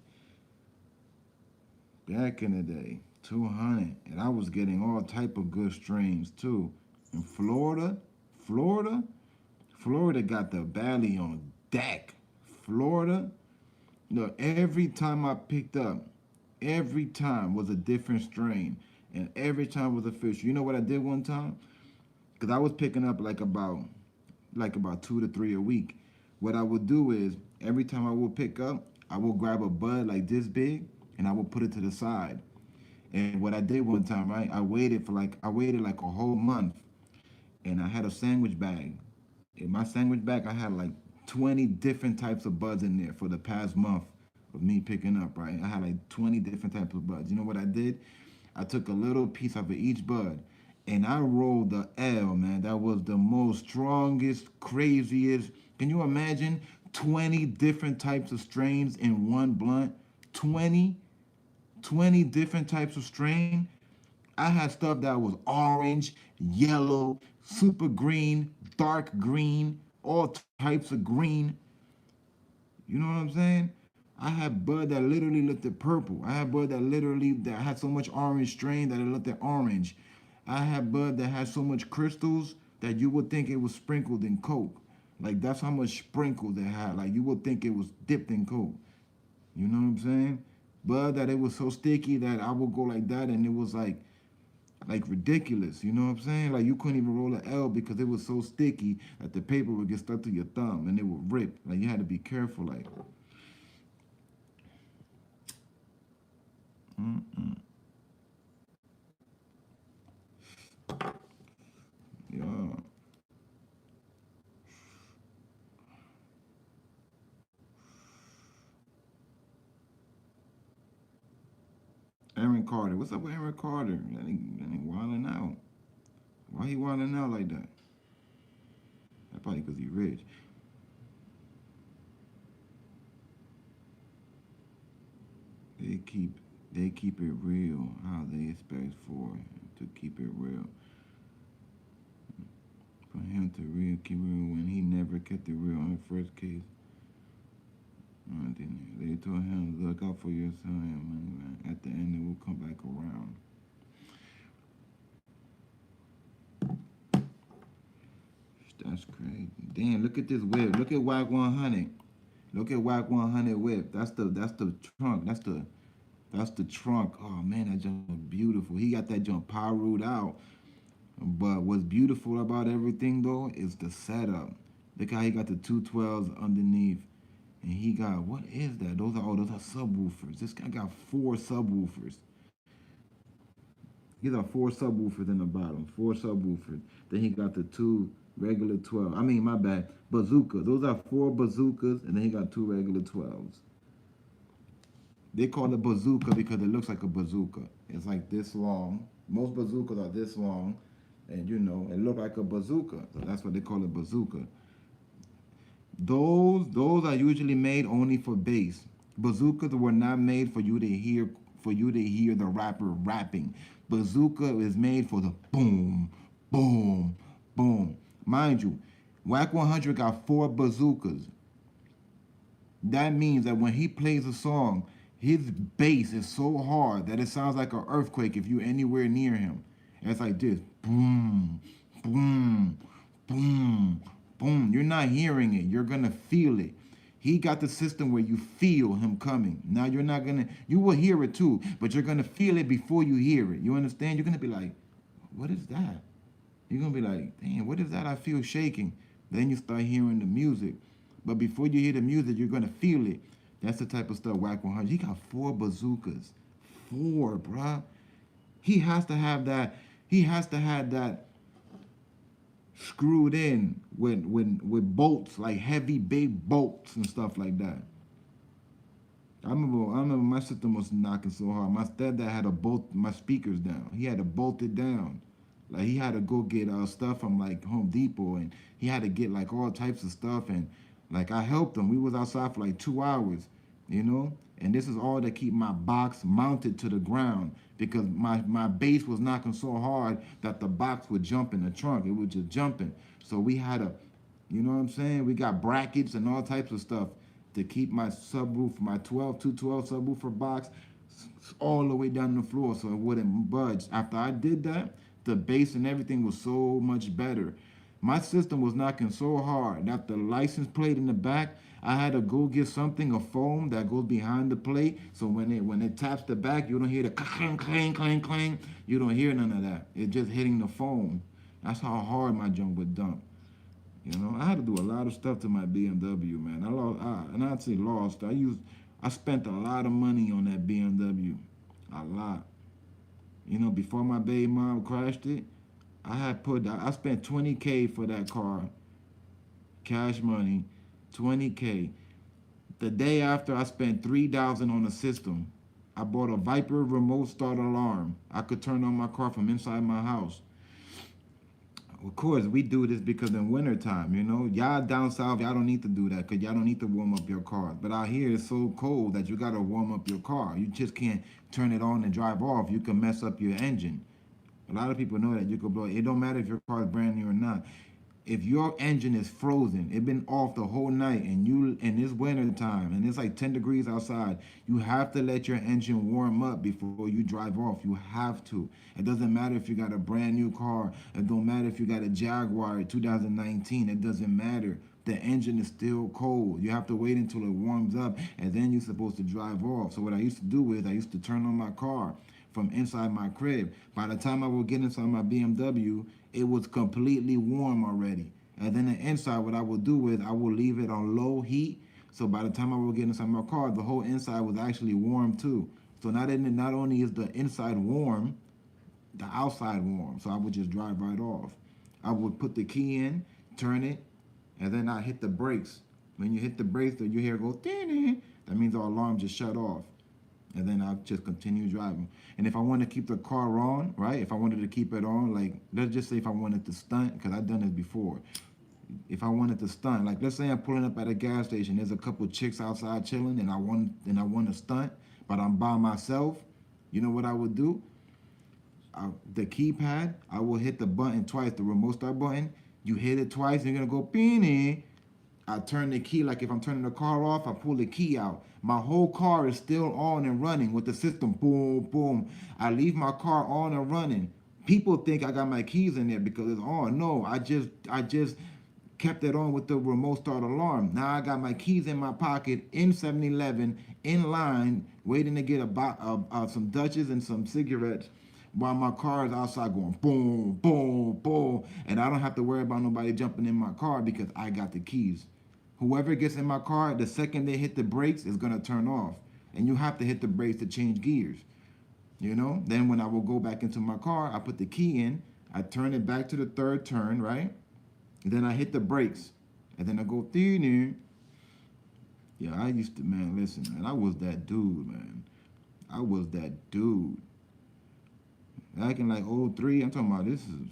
Back in the day, 200. And I was getting all type of good strains too. In Florida, Florida got the valley on deck. Florida, every time I picked up, every time was a different strain. And every time was a fish. You know what I did one time? Because I was picking up like about 2 to 3 a week. What I would do is every time I would pick up, I would grab a bud like this big and I would put it to the side. And what I did one time, right? I waited like a whole month and I had a sandwich bag. In my sandwich bag, I had like 20 different types of buds in there for the past month of me picking up, right? I had like 20 different types of buds. You know what I did? I took a little piece of each bud and I rolled the L, man. That was the most strongest, craziest. Can you imagine 20 different types of strains in one blunt? 20, 20 different types of strain. I had stuff that was orange, yellow, super green, dark green, all types of green. You know what I'm saying? I had bud that literally looked at purple. I had bud that had so much orange strain that it looked at orange. I had bud that had so much crystals that you would think it was sprinkled in coke. Like that's how much sprinkles it had. Like you would think it was dipped in coke. You know what I'm saying? Bud that it was so sticky that I would go like that and it was like ridiculous. You know what I'm saying? Like you couldn't even roll an L because it was so sticky that the paper would get stuck to your thumb and it would rip. Like you had to be careful. Like, yeah. Aaron Carter. What's up with Aaron Carter? That ain't wilding out. Why he wilding out like that? That probably because he rich. They keep they keep it real. How they expect for to keep it real. For him to real keep real when he never kept it real on the first case. They told him, look out for your son, man. At the end, it will come back around. That's crazy. Damn, look at this whip. Look at Whack 100. Look at Whack 100 whip. That's the trunk. That's the trunk. Oh man, that junk was beautiful. He got that junk pyroed out. But what's beautiful about everything though is the setup. Look how he got the 212s underneath. And he got, what is that? Those are subwoofers. This guy got 4 subwoofers. He got 4 subwoofers in the bottom. 4 subwoofers. Then he got the 2 regular 12. I mean, my bad. Bazooka. Those are 4 bazookas, and then he got 2 regular 12s. They call it bazooka because it looks like a bazooka. It's like this long. Most bazookas are this long, and it look like a bazooka. So that's what they call it, bazooka. Those are usually made only for bass. Bazookas were not made for you to hear the rapper rapping. Bazooka is made for the boom, boom, boom. Mind you, Whack 100 got 4 bazookas. That means that when he plays a song, his bass is so hard that it sounds like an earthquake if you're anywhere near him. And it's like this, boom, boom, boom, boom. You're not hearing it. You're gonna feel it. He got the system where you feel him coming. Now you will hear it too, but you're gonna feel it before you hear it. You understand? You're gonna be like, what is that? You're gonna be like, damn, what is that? I feel shaking. Then you start hearing the music. But before you hear the music, you're gonna feel it. That's the type of stuff Whack 100. He got 4 bazookas. 4, bruh. He has to have that. He has to have that screwed in with bolts, like heavy big bolts and stuff like that. I remember my system was knocking so hard. My stepdad had to bolt my speakers down. He had to bolt it down. Like he had to go get stuff from like Home Depot, and he had to get like all types of stuff, and like I helped him. We was outside for like 2 hours, and this is all to keep my box mounted to the ground because my bass was knocking so hard that the box would jump in the trunk. It was just jumping. So we had to You know what I'm saying? We got brackets and all types of stuff to keep my subwoofer, my 212 subwoofer box all the way down the floor so it wouldn't budge. After I did that, the bass and everything was so much better. My system was knocking so hard that the license plate in the back, I had to go get something, a foam that goes behind the plate, so when it taps the back, you don't hear the clang, clang, clang, clang. You don't hear none of that. It's just hitting the foam. That's how hard my junk would dump. You know, I had to do a lot of stuff to my BMW, man. And I'd say lost. I spent a lot of money on that BMW, a lot. You know, before my baby mom crashed it, I spent 20K for that car, cash money, 20K. The day after, I spent 3,000 on the system. I bought a Viper remote start alarm. I could turn on my car from inside my house. Of course, we do this because in wintertime, you know, y'all down south, y'all don't need to do that because y'all don't need to warm up your car. But out here, it's so cold that you got to warm up your car. You just can't turn it on and drive off. You can mess up your engine. A lot of people know that you could blow. It don't matter if your car is brand new or not. If your engine is frozen, it been off the whole night, and it's winter time, and it's like 10 degrees outside, you have to let your engine warm up before you drive off. You have to. It doesn't matter if you got a brand new car. It don't matter if you got a Jaguar 2019. It doesn't matter. The engine is still cold. You have to wait until it warms up, and then you're supposed to drive off. So what I used to do is I used to turn on my car from inside my crib. By the time I would get inside my BMW, it was completely warm already. And then the inside, what I would do is I would leave it on low heat. So by the time I would get inside my car, the whole inside was actually warm too. So not only is the inside warm, the outside warm. So I would just drive right off. I would put the key in, turn it, and then I hit the brakes. When you hit the brakes, you hear it go, that means the alarm just shut off. And then I'll just continue driving. And if I want to keep the car on, right? If I wanted to keep it on, like, let's just say if I wanted to stunt, because I've done this before. If I wanted to stunt, like, let's say I'm pulling up at a gas station, there's a couple chicks outside chilling, and I want to stunt, but I'm by myself. You know what I would do? The keypad, I will hit the button twice, the remote start button. You hit it twice, you're gonna go beanie. I turn the key, like if I'm turning the car off, I pull the key out. My whole car is still on and running with the system, boom, boom. I leave my car on and running. People think I got my keys in there because it's on. No, I just kept it on with the remote start alarm. Now I got my keys in my pocket in 7-Eleven, in line, waiting to get some Dutches and some cigarettes while my car is outside going boom, boom, boom. And I don't have to worry about nobody jumping in my car because I got the keys. Whoever gets in my car, the second they hit the brakes, is going to turn off. And you have to hit the brakes to change gears. You know? Then when I will go back into my car, I put the key in. I turn it back to the third turn, right? And then I hit the brakes. And then I go, yeah, I used to, man, listen, man. I was that dude, man. I was that dude. Back in like '03, I'm talking about this is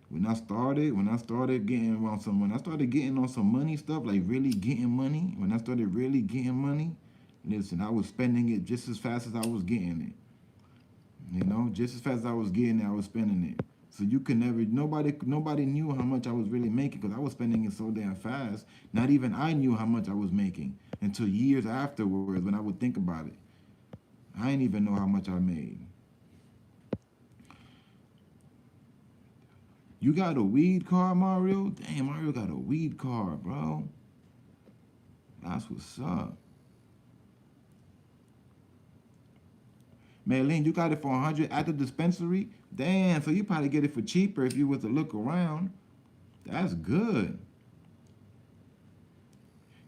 when I started getting on some money stuff, like really getting money. When I started really getting money, listen, I was spending it just as fast as I was getting it. You know, just as fast as I was getting it, I was spending it. So you could never, nobody knew how much I was really making because I was spending it so damn fast. Not even I knew how much I was making until years afterwards when I would think about it. I didn't even know how much I made. You got a weed car, Mario? Damn, Mario got a weed car, bro. That's what's up. Maylene, you got it for 100 at the dispensary? Damn, so you probably get it for cheaper if you was to look around. That's good.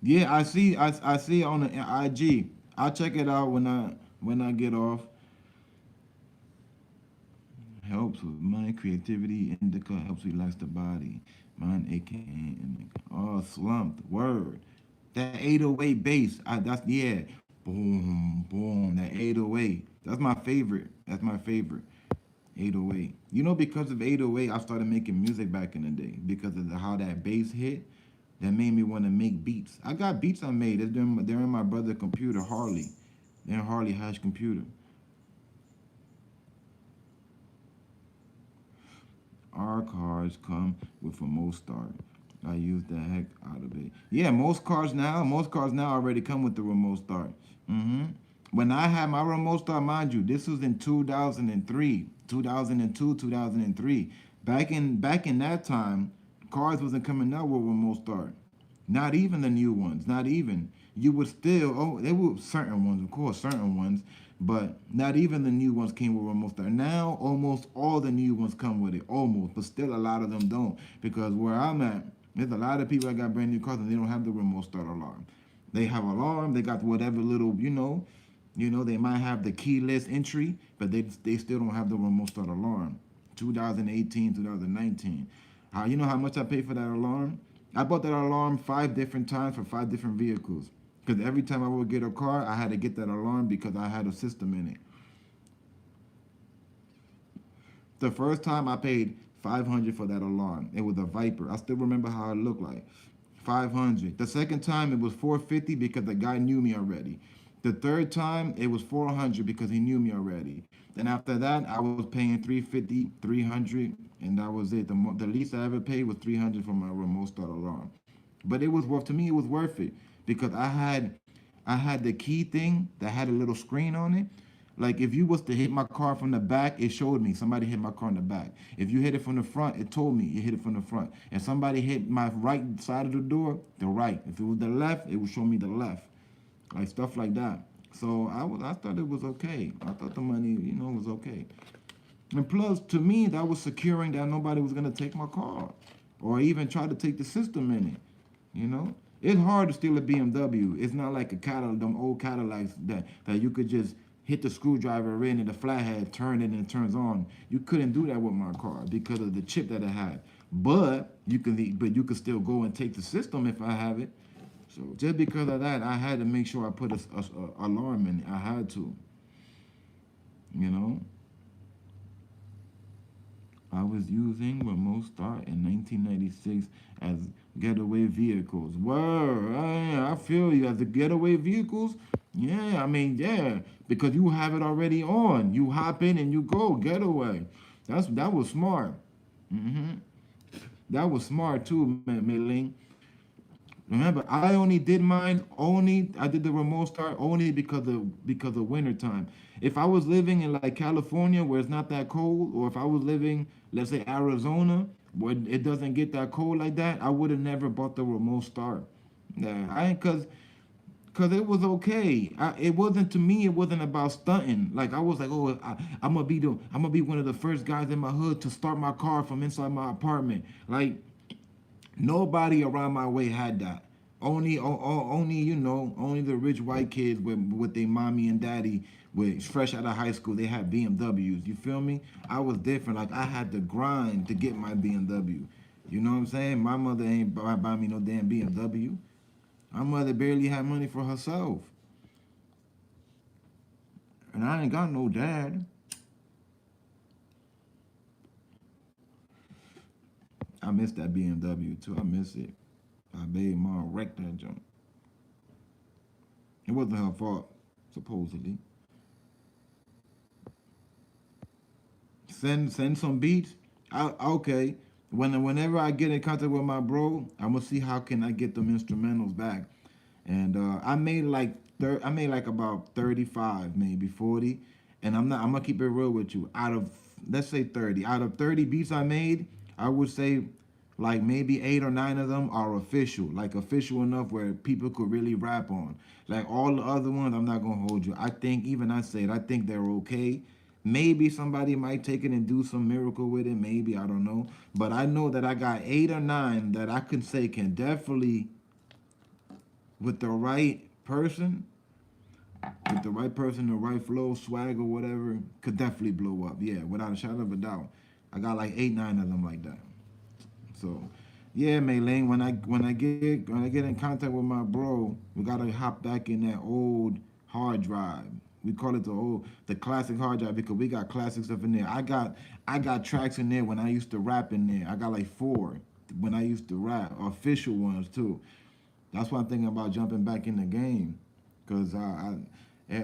Yeah, I see on the IG. I'll check it out when I get off. Helps with mind, creativity, indica, helps relax the body. Mind, aka, indica. Oh, slumped. Word. That 808 bass. That's, yeah. Boom, boom. That 808. That's my favorite. That's my favorite. 808. You know, because of 808, I started making music back in the day. Because of how that bass hit, that made me want to make beats. I got beats I made. They're in my brother's computer, Harley. They're in Harley Hash computer. Our cars come with a remote start. I use the heck out of it. Yeah, most cars now already come with the remote start. hmm When I had my remote start, mind you, this was in 2003, 2002, 2003. Back in that time, cars wasn't coming out with remote start. Not even the new ones. Not even. You would still. Oh, there were certain ones, of course, certain ones, but not even the new ones came with remote start. Now, almost all the new ones come with it, almost, but still a lot of them don't. Because where I'm at, there's a lot of people that got brand new cars and they don't have the remote start alarm. They have alarm. They got whatever little, they might have the keyless entry, but they still don't have the remote start alarm. 2018, 2019. You know how much I paid for that alarm? I bought that alarm 5 different times for 5 different vehicles. Because every time I would get a car, I had to get that alarm because I had a system in it. The first time I paid 500 for that alarm. It was a Viper. I still remember how it looked like. 500. The second time it was 450 because the guy knew me already. The third time it was 400 because he knew me already. Then after that I was paying 350, 300, and that was it. The least I ever paid was 300 for my remote start alarm. But it was worth to me. It was worth it because I had the key thing that had a little screen on it. Like if you was to hit my car from the back, it showed me somebody hit my car in the back. If you hit it from the front, it told me you hit it from the front. If somebody hit my right side of the door, the right. If it was the left, it would show me the left. Like stuff like that. So I thought it was okay. I thought the money, was okay. And plus, to me, that was securing that nobody was gonna take my car, or even try to take the system in it. It's hard to steal a BMW. It's not like a Cadillac, them old Cadillacs that you could just hit the screwdriver in and the flathead turn it and it turns on. You couldn't do that with my car because of the chip that it had. But you could still go and take the system if I have it. So just because of that, I had to make sure I put a alarm in it. I had to, you know. I was using remote start in 1996 as getaway vehicles. Word, I feel you. As the getaway vehicles, yeah, I mean, yeah, because you have it already on. You hop in and you go getaway. That was smart. hmm That was smart too, Mei. Remember, I only did mine. I did the remote start only because of winter time. If I was living in like California where it's not that cold, or if I was living, let's say Arizona, where it doesn't get that cold like that, I would have never bought the remote start. Yeah, I cause it was okay. It wasn't to me. It wasn't about stunting. Like I was like, oh, I'm gonna be one of the first guys in my hood to start my car from inside my apartment. Like nobody around my way had that. Only the rich white kids with their mommy and daddy with fresh out of high school, they had BMWs. You feel me? I was different. Like I had to grind to get my BMW. You know what I'm saying? My mother ain't buy me no damn BMW. My mother barely had money for herself, and I ain't got no dad. I miss that BMW too. I miss it. I made mom wreck that junk. It wasn't her fault, supposedly. Send some beats. Okay. Whenever I get in contact with my bro, I'm gonna see how can I get them instrumentals back. And I made like about 35, maybe 40. And I'm gonna keep it real with you. Out of let's say 30, out of 30 beats I made, I would say like maybe 8 or 9 of them are official, like official enough where people could really rap on. Like all the other ones, I'm not gonna hold you. I think they're okay. Maybe somebody might take it and do some miracle with it. Maybe, I don't know. But I know that I got 8 or 9 that I can say can definitely, with the right person, the right flow, swag, or whatever, could definitely blow up. Yeah, without a shadow of a doubt. I got like 8, 9 of them like that. So, yeah, Maylene, when I get in contact with my bro, we gotta hop back in that old hard drive. We call it the classic hard drive because we got classic stuff in there. I got tracks in there when I used to rap in there. I got like 4 when I used to rap, official ones too. That's why I'm thinking about jumping back in the game, cause a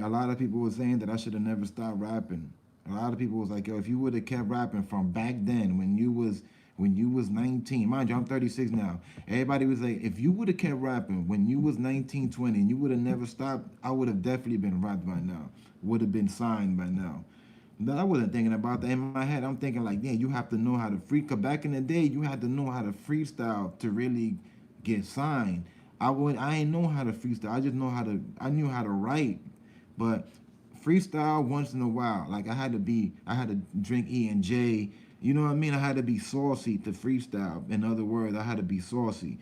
lot of people were saying that I should have never stopped rapping. A lot of people was like, yo, if you would have kept rapping from back then when you was 19. Mind you, I'm 36 now. Everybody was like, if you would have kept rapping when you was 19, 20, and you would have never stopped, I would have definitely been rapped by now. Would have been signed by now. But I wasn't thinking about that in my head. I'm thinking like, yeah, you have to know how to free. Cause back in the day, you had to know how to freestyle to really get signed. I ain't know how to freestyle. I just know how to. I knew how to write, but freestyle once in a while. Like I had to drink EmZ. You know what I mean? I had to be saucy to freestyle. In other words, I had to be saucy.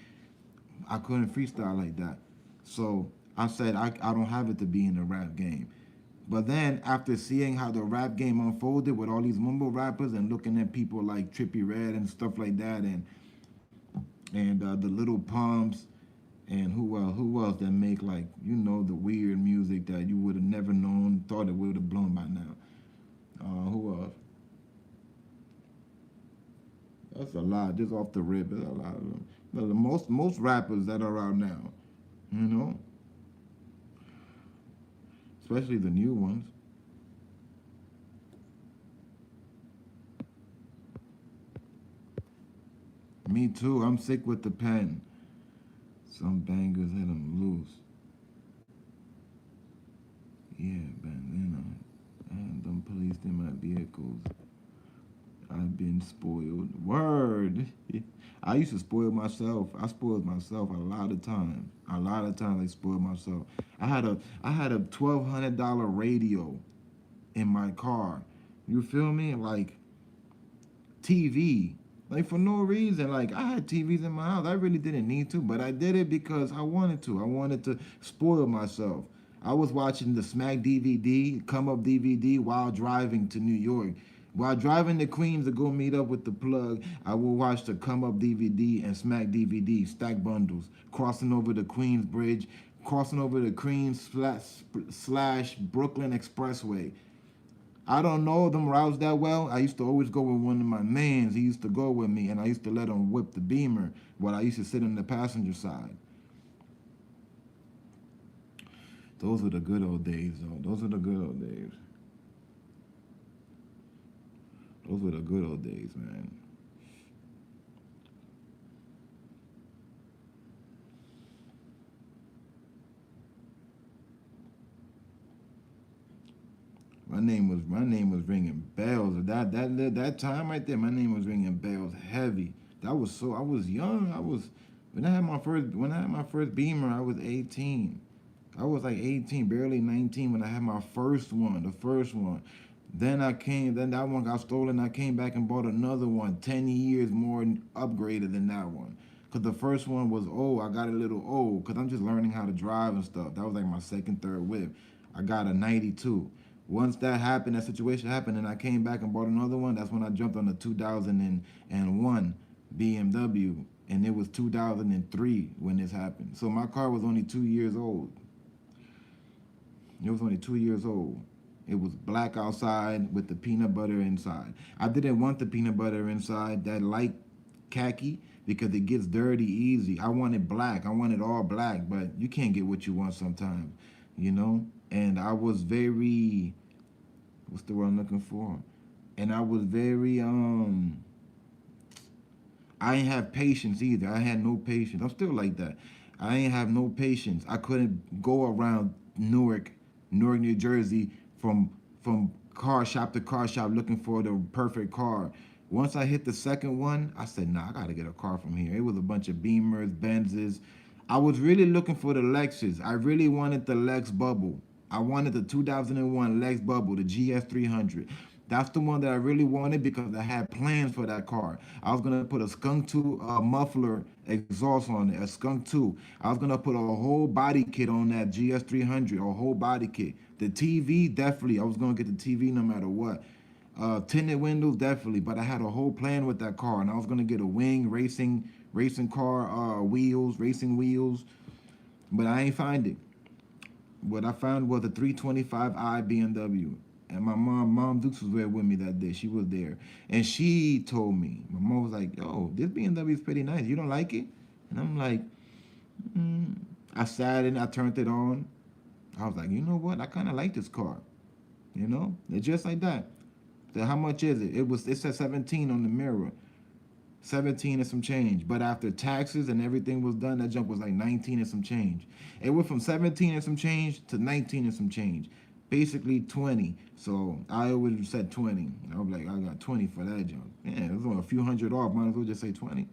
I couldn't freestyle like that. So I said I don't have it to be in the rap game. But then after seeing how the rap game unfolded with all these mumble rappers and looking at people like Trippie Redd and stuff like that, and the Little Pumps and who else that make like the weird music that you would have never known, thought it would have blown by now. Who else? That's a lot. Just off the rip, there's a lot of them. But the most rappers that are out now, you know, especially the new ones. Me too. I'm sick with the pen. Some bangers hit 'em loose. Yeah, bandana. And them policed in my vehicles. I've been spoiled. Word. I used to spoil myself. I spoiled myself a lot of times. A lot of times I spoiled myself. I had a $1,200 radio in my car. You feel me? Like TV. Like for no reason. Like I had TVs in my house. I really didn't need to, but I did it because I wanted to. I wanted to spoil myself. I was watching the Smack DVD, Come Up DVD while driving to New York. While driving to Queens to go meet up with the plug, I will watch the Come Up DVD and Smack DVD, stack bundles, crossing over the Queens Bridge, crossing over the Queens slash Brooklyn Expressway. I don't know them routes that well. I used to always go with one of my mans. He used to go with me, and I used to let him whip the Beamer while I used to sit on the passenger side. Those were the good old days, though. Those were the good old days. Those were the good old days, man. My name was ringing bells. That time right there, my name was ringing bells heavy. I was young. When I had my first Beamer, I was 18. I was like 18, barely 19 when I had my first one, the first one. Then that one got stolen. I came back and bought another one, 10 years more upgraded than that one. Cause the first one was old. I got a little old cause I'm just learning how to drive and stuff. That was like my second, third whip. I got a 92. Once that happened, that situation happened, and I came back and bought another one, that's when I jumped on the 2001 BMW, and it was 2003 when this happened. So my car was only 2 years old. It was only 2 years old. It was black outside with the peanut butter inside. I didn't want the peanut butter inside, that light khaki, because it gets dirty easy. I wanted black. I wanted all black, but you can't get what you want sometimes, you know? And I was very, what's the word I'm looking for? And I was very, I ain't have patience either. I had no patience. I'm still like that. I ain't have no patience. I couldn't go around Newark, New Jersey, from car shop to car shop looking for the perfect car. Once I hit the second one, I said, nah, I gotta get a car from here. It was a bunch of Beamers, Benzes. I was really looking for the Lexus. I really wanted the Lex Bubble. I wanted the 2001 Lex Bubble, the GS300. That's the one that I really wanted because I had plans for that car. I was gonna put a Skunk 2 muffler exhaust on it, a Skunk 2. I was gonna put a whole body kit on that GS300, a whole body kit. The TV, definitely. I was gonna get the TV no matter what. Tinted windows, definitely. But I had a whole plan with that car, and I was gonna get a wing racing car wheels, racing wheels. But I ain't find it. What I found was a 325i BMW. And my mom Dukes was there with me that day. She was there. And she told me, my mom was like, yo, this BMW is pretty nice. You don't like it? And I'm like, I sat in, I turned it on. I was like, you know what? I kind of like this car. You know? It's just like that. So how much is it? It said 17 on the mirror. 17 and some change. But after taxes and everything was done, that jump was like 19 and some change. It went from 17 and some change to 19 and some change. Basically 20. So I always said 20. I was like, I got 20 for that jump. Yeah, it was only a few hundred off. Might as well just say 20.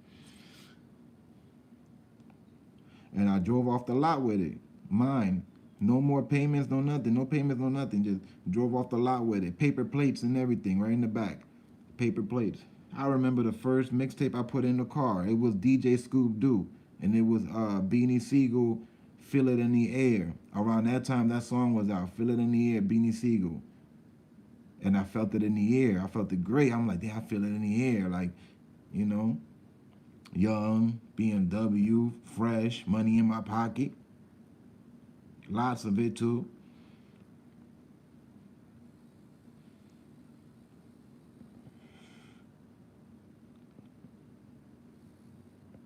And I drove off the lot with it. Mine. No more payments, no nothing. No payments, no nothing. Just drove off the lot with it. Paper plates and everything right in the back. Paper plates. I remember the first mixtape I put in the car. It was DJ Scoop Doo. And it was Beanie Siegel, Feel It in the Air. Around that time, that song was out. Feel It in the Air, Beanie Siegel. And I felt it in the air. I felt it great. I'm like, damn, I feel it in the air. Like, you know, young, BMW, fresh, money in my pocket. Lots of it too.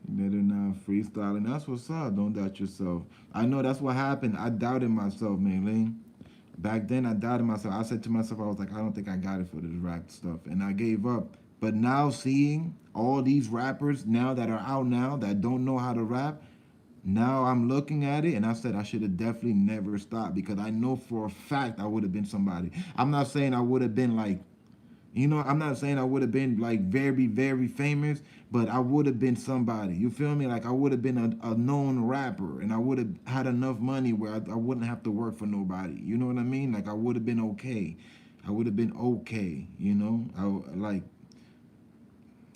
Better now freestyling. That's what's up. Don't doubt yourself. I know that's what happened. I doubted myself, man. Back then, I doubted myself. I said to myself, I was like, I don't think I got it for this rap stuff. And I gave up. But now seeing all these rappers now that are out now that don't know how to rap, now I'm looking at it and I said I should have definitely never stopped because I know for a fact I would have been somebody. I'm not saying I would have been like, I'm not saying I would have been like very, very famous, but I would have been somebody. You feel me? Like I would have been a known rapper and I would have had enough money where I wouldn't have to work for nobody. You know what I mean? Like I would have been okay. I would have been okay,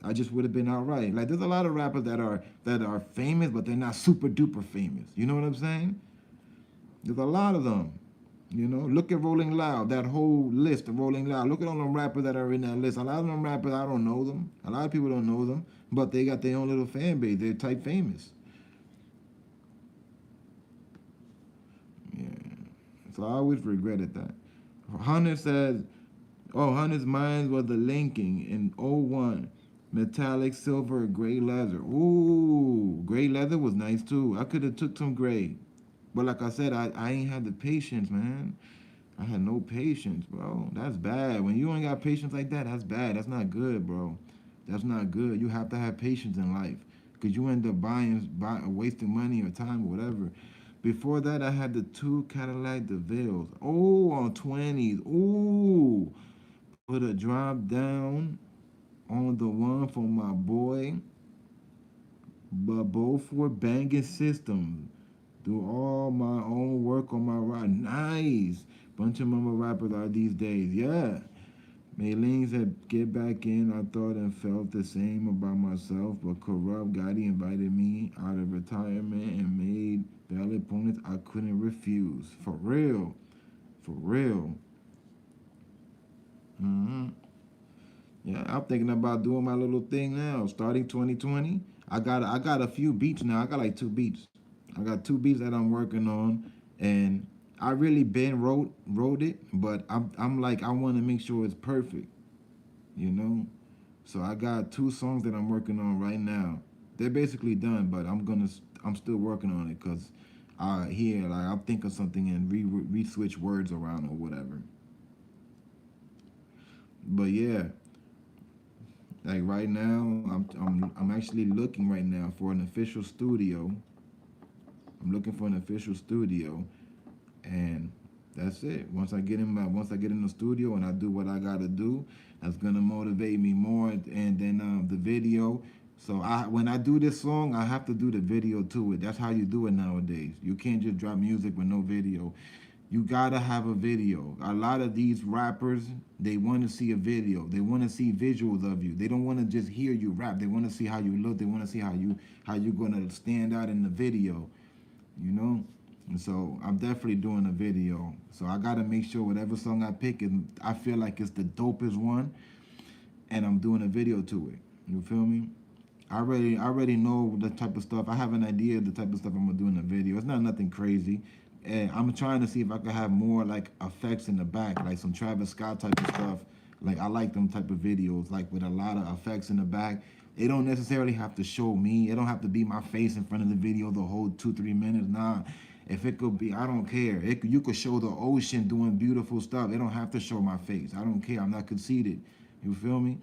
I just would have been all right. Like there's a lot of rappers that are famous, but they're not super duper famous. You know what I'm saying? There's a lot of them. Look at Rolling Loud, that whole list of Rolling Loud. Look at all them rappers that are in that list. A lot of them rappers, I don't know them. A lot of people don't know them, but they got their own little fan base. They're type famous. Yeah. So I always regretted that. Hunter says, oh, Hunter's mine was the linking in '01. Metallic, silver, gray leather. Ooh, gray leather was nice too. I could have took some gray. But like I said, I ain't had the patience, man. I had no patience, bro. That's bad. When you ain't got patience like that, that's bad. That's not good, bro. That's not good. You have to have patience in life. Because you end up wasting money or time or whatever. Before that, I had the two Cadillac DeVilles. Oh, on 20s. Ooh. Put a drop down on the one for my boy. But both were banging systems. Do all my own work on my ride. Nice. Bunch of mama rappers are these days. Yeah. Maylene said, get back in. I thought and felt the same about myself, but Corrupt Gotti invited me out of retirement and made valid points I couldn't refuse. For real. For real. Mm-hmm. Yeah, I'm thinking about doing my little thing now. Starting 2020. I got a few beats now. I got like 2 beats. I got 2 beats that I'm working on, and I really been wrote it, but I'm like I want to make sure it's perfect, you know. So I got 2 songs that I'm working on right now. They're basically done, but I'm still working on it because I'll think of something and re switch words around or whatever. But yeah, like right now, I'm actually looking right now for an official studio. I'm looking for an official studio, and that's it. Once I get in the studio and I do what I gotta do, that's gonna motivate me more. And then the video. So when I do this song, I have to do the video to it. That's how you do it nowadays. You can't just drop music with no video. You gotta have a video. A lot of these rappers, they want to see a video. They want to see visuals of you. They don't want to just hear you rap. They want to see how you look. They want to see how you gonna stand out in the video. You know. And so I'm definitely doing a video. So I gotta make sure whatever song I pick, I feel like it's the dopest one, and I'm doing a video to it. You feel me? I already know the type of stuff. I have an idea of the type of stuff I'm gonna do in the video. It's not nothing crazy. And I'm trying to see if I could have more like effects in the back, like some Travis Scott type of stuff. Like I like them type of videos, like with a lot of effects in the back. It don't necessarily have to show me. It don't have to be my face in front of the video the whole 2-3 minutes. Nah, if it could be, I don't care. You could show the ocean doing beautiful stuff. It don't have to show my face. I don't care. I'm not conceited. You feel me?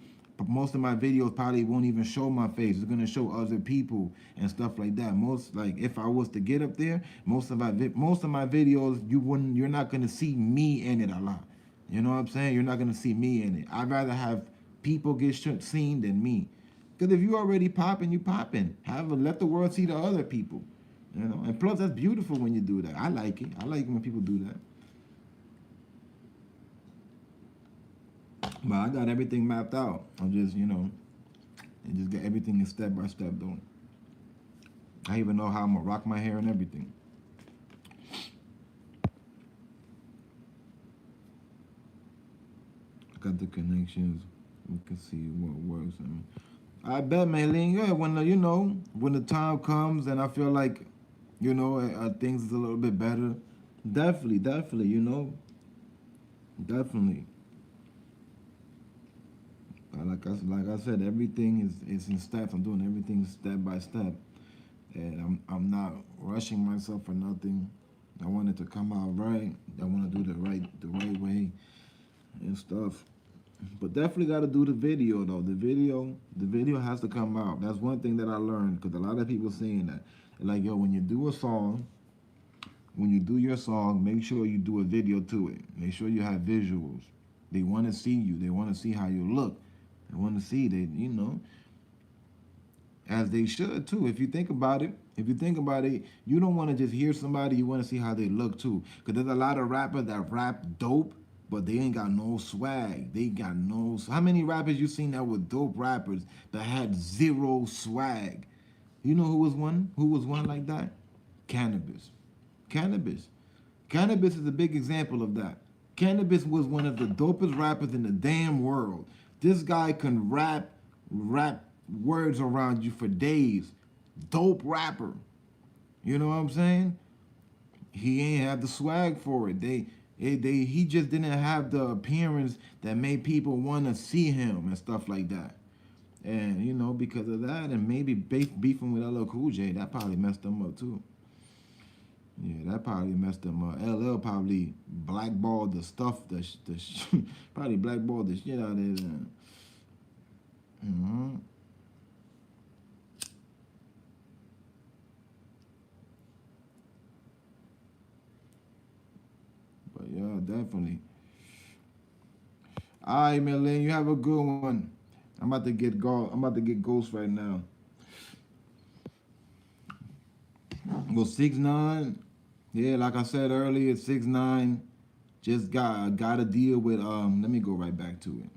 most of my videos probably won't even show my face. It's gonna show other people and stuff like that. Most like if I was to get up there, most of my videos you're not gonna see me in it a lot. You know what I'm saying? You're not gonna see me in it. I'd rather have people get seen than me. Because if you already popping, you popping. Let the world see the other people. You know, and plus that's beautiful when you do that. I like it. I like it when people do that. But I got everything mapped out. I'm just, and just get everything in step by step though. I even know how I'm gonna rock my hair and everything. I got the connections. We can see what works. I bet, Maylene, yeah, when the time comes and I feel like, things is a little bit better, definitely, definitely. Like I said, everything is in steps. I'm doing everything step by step, and I'm not rushing myself for nothing. I want it to come out right. I want to do the right way and stuff. But definitely got to do the video though. The video has to come out. That's one thing that I learned because a lot of people saying that. Like, yo, when you do a song, when you do your song, make sure you do a video to it. Make sure you have visuals. They want to see you. They want to see how you look. They want to see as they should too. If you think about it, you don't want to just hear somebody. You want to see how they look too. Because there's a lot of rappers that rap dope, but they ain't got no swag. They got no. How many rappers you seen that were dope rappers that had zero swag? You know who was one? Who was one like that? Cannabis. Cannabis. Cannabis is a big example of that. Cannabis was one of the dopest rappers in the damn world. This guy can rap words around you for days. Dope rapper. You know what I'm saying? He ain't have the swag for it. He just didn't have the appearance that made people want to see him and stuff like that. And because of that, and maybe beefing with LL Cool J, that probably messed him up too. Yeah, that probably messed him up. LL probably blackballed the stuff, probably blackballed the shit out of his. But yeah, definitely. All right, Melanie, you have a good one. I'm about to get Ghost right now. Well, 6ix9ine, yeah, like I said earlier, 6ix9ine just got to deal with. Let me go right back to it.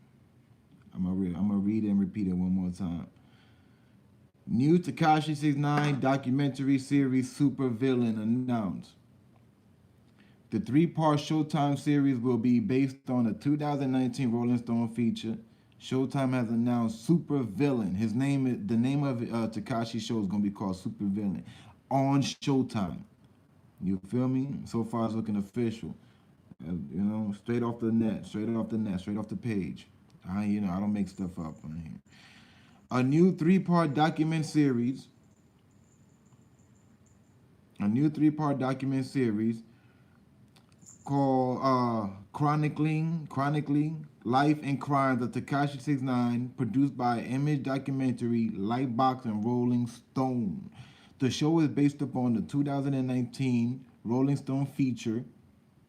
I'm gonna read it and repeat it one more time. New Tekashi 6ix9ine documentary series SuperVillain announced. The 3-part Showtime series will be based on a 2019 Rolling Stone feature. Showtime has announced SuperVillain. The name of Tekashi's show is gonna be called SuperVillain on Showtime. You feel me? So far, it's looking official. Straight off the net, straight off the page. I don't make stuff up on here. A new 3-part document series. Called Chronicling Life and Crimes of Tekashi 6ix9ine, produced by Image Documentary, Lightbox, and Rolling Stone. The show is based upon the 2019 Rolling Stone feature,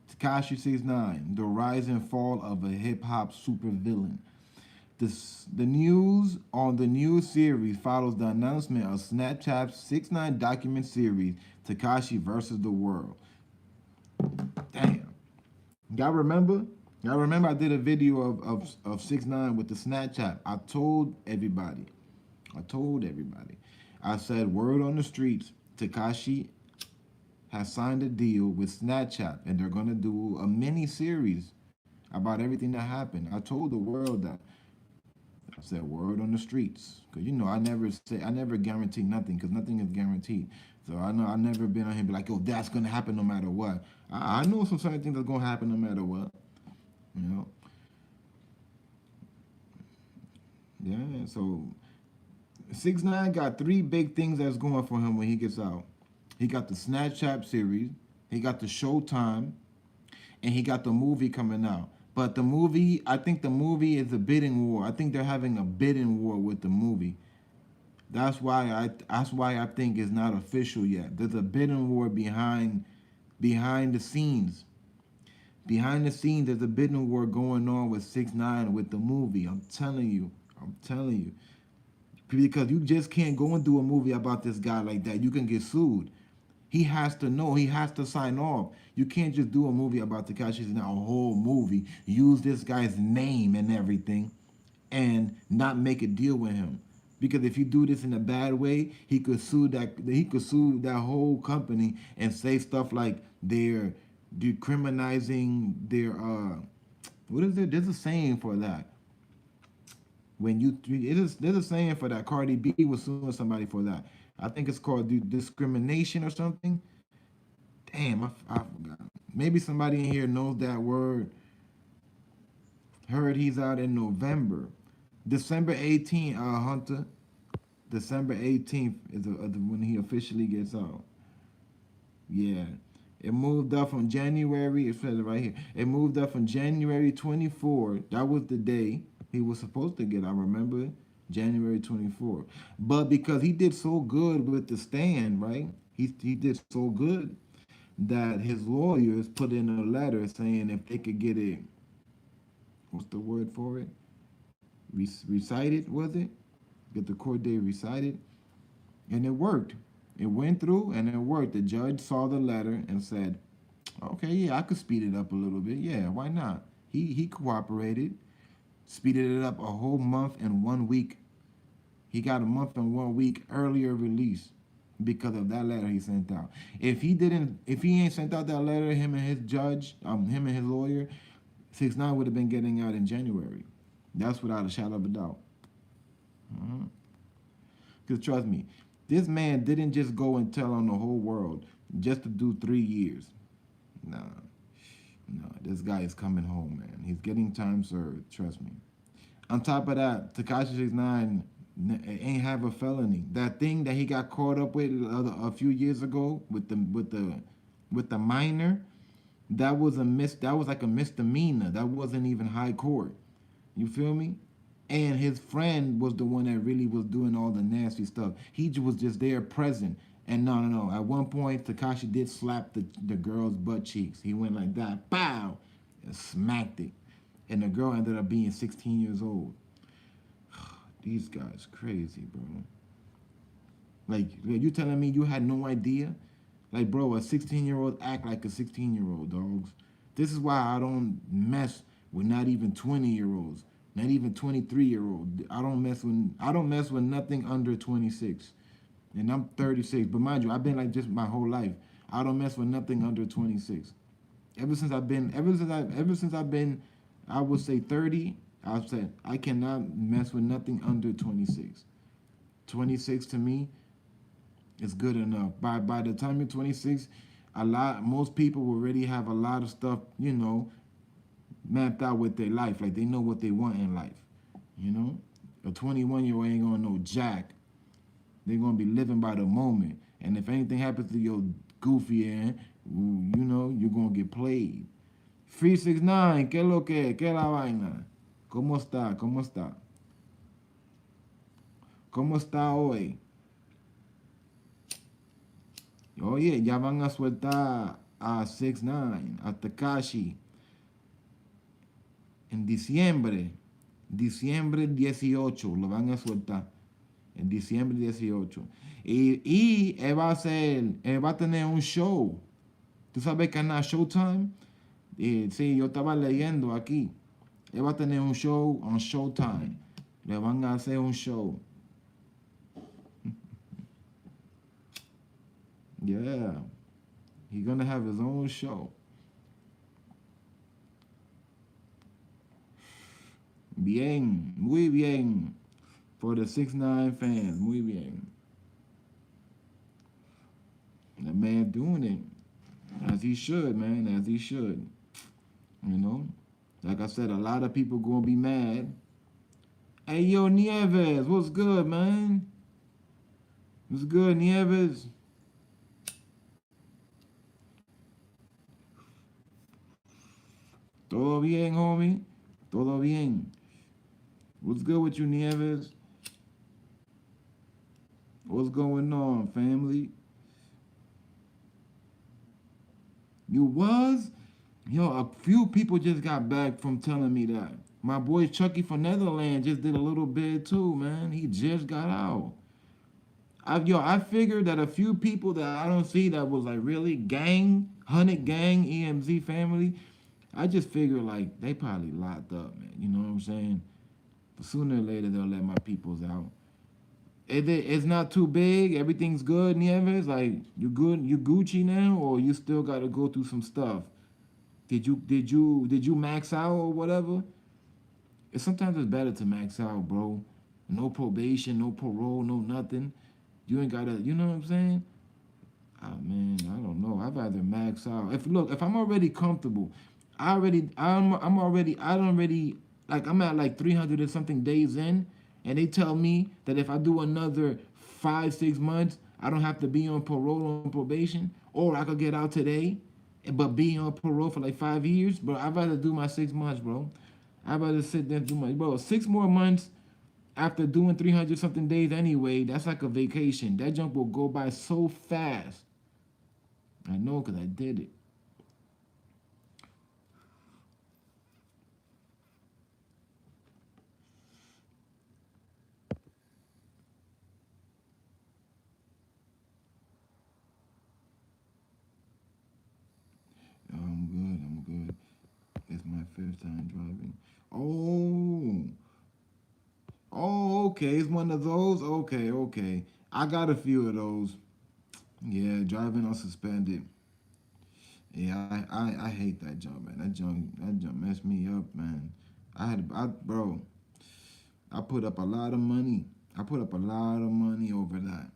Tekashi 6ix9ine, The Rise and Fall of a Hip-Hop Supervillain. The news on the new series follows the announcement of Snapchat's 6ix9ine document series, Tekashi versus the World. Damn. Y'all remember I did a video of 6ix9ine with the Snapchat. I told everybody. I said, word on the streets, Tekashi has signed a deal with Snapchat, and they're gonna do a mini series about everything that happened. I told the world that. I said word on the streets, cause I never guarantee nothing, cause nothing is guaranteed. So I never been on here and be like, yo, that's gonna happen no matter what. I know some certain things that's gonna happen no matter what. Yeah. So 6ix9ine got 3 big things that's going for him when he gets out. He got the Snapchat series, he got the Showtime, and he got the movie coming out. But the movie, I think the movie is a bidding war. I think they're having a bidding war with the movie. That's why I think it's not official yet. There's a bidding war behind the scenes. Behind the scenes, there's a bidding war going on with 6ix9ine with the movie. I'm telling you. I'm telling you. Because you just can't go and do a movie about this guy like that. You can get sued. He has to know. He has to sign off. You can't just do a movie about Tekashi, not a whole movie. Use this guy's name and everything, and not make a deal with him. Because if you do this in a bad way, he could sue that. He could sue that whole company and say stuff like they're decriminalizing their what is it? There's a saying for that. When you there's a saying for that. Cardi B was suing somebody for that. I think it's called discrimination or something. Damn, I forgot. Maybe somebody in here knows that word. Heard he's out in November. December 18th, Hunter. December 18th is when he officially gets out. Yeah. It moved up from January, it says it right here. It moved up from January 24. That was the day he was supposed to get out, remember? January 24. But because he did so good with the stand, right? He did so good that his lawyers put in a letter saying if they could get it, what's the word for it? Recited, was it? Get the court date recited. And it worked. It went through and it worked. The judge saw the letter and said, okay, yeah, I could speed it up a little bit. Yeah, why not? He cooperated, speeded it up a whole month and 1 week. He got a month and 1 week earlier release because of that letter he sent out. If he ain't sent out that letter, him and his judge, him and his lawyer, 6ix9ine would have been getting out in January. That's without a shadow of a doubt. Because trust me, this man didn't just go and tell on the whole world just to do 3 years. Nah, no, this guy is coming home, man. He's getting time served, trust me. On top of that, Tekashi 6ix9ine ain't have a felony. That thing that he got caught up with a few years ago with the minor, that was like a misdemeanor. That wasn't even high court. You feel me? And his friend was the one that really was doing all the nasty stuff. He was just there present. And no. At one point, Tekashi did slap the girl's butt cheeks. He went like that, pow, and smacked it. And the girl ended up being 16 years old. These guys crazy, bro. Like, you telling me you had no idea? Like, bro, a 16-year-old act like a 16-year-old, dogs. This is why I don't mess with not even 20-year-olds. Not even 23-year-old. I don't mess with nothing under 26. And I'm 36. But mind you, I've been like just my whole life. I don't mess with nothing under 26. Ever since I've been, I would say 30, I've said I cannot mess with nothing under 26. 26 to me is good enough. By the time you're 26, most people already have a lot of stuff, mapped out with their life. Like, they know what they want in life, A 21-year-old ain't gonna know jack. They're gonna be living by the moment. And if anything happens to your goofy end, you're gonna get played. 6ix9ine, ¿qué lo que? ¿Qué la vaina? ¿Cómo está? ¿Cómo está? ¿Cómo está hoy? Oye, ya van a sueltar a 6ix9ine, a Tekashi. En diciembre 18, lo van a soltar. En diciembre 18. Y él va a tener un show. ¿Tú sabes el canal Showtime? Sí, yo estaba leyendo aquí. Él va a tener un show en Showtime. Le van a hacer un show. Yeah. He's gonna have his own show. Bien, muy bien. For the 6ix9ine fans, muy bien. The man doing it. As he should, man, as he should. Like I said, a lot of people gonna be mad. Hey, yo, Nieves, what's good, man? What's good, Nieves? Todo bien, homie. Todo bien. What's good with you, Nieves? What's going on, family? You was? Yo, a few people just got back from telling me that. My boy Chucky from Netherlands just did a little bit too, man. He just got out. I figured that a few people that I don't see that was like really gang, 100 gang, EMZ family, I just figured like they probably locked up, man. You know what I'm saying? But sooner or later they'll let my peoples out. It's not too big. Everything's good, Nieves. Like you good, you Gucci now, or you still got to go through some stuff. Did you max out or whatever? Sometimes it's better to max out, bro. No probation, no parole, no nothing. You ain't gotta, you know what I'm saying? Ah man, I don't know. I'd rather max out. If I'm already comfortable, I don't already like I'm at like 300 and something days in, and they tell me that if I do another 5 6 months, I don't have to be on parole or on probation, or I could get out today, but be on parole for like 5 years. Bro, I'd rather do my 6 months, bro. I'd rather sit there and do my bro 6 more months after doing 300 something days anyway. That's like a vacation. That junk will go by so fast. I know because I did it. I'm good. I'm good. It's my first time driving. Oh, oh, okay. It's one of those. Okay, okay. I got a few of those. Yeah, driving on suspended. Yeah, I hate that jump, man. That jump messed me up, man. Bro, I put up a lot of money. I put up a lot of money over that.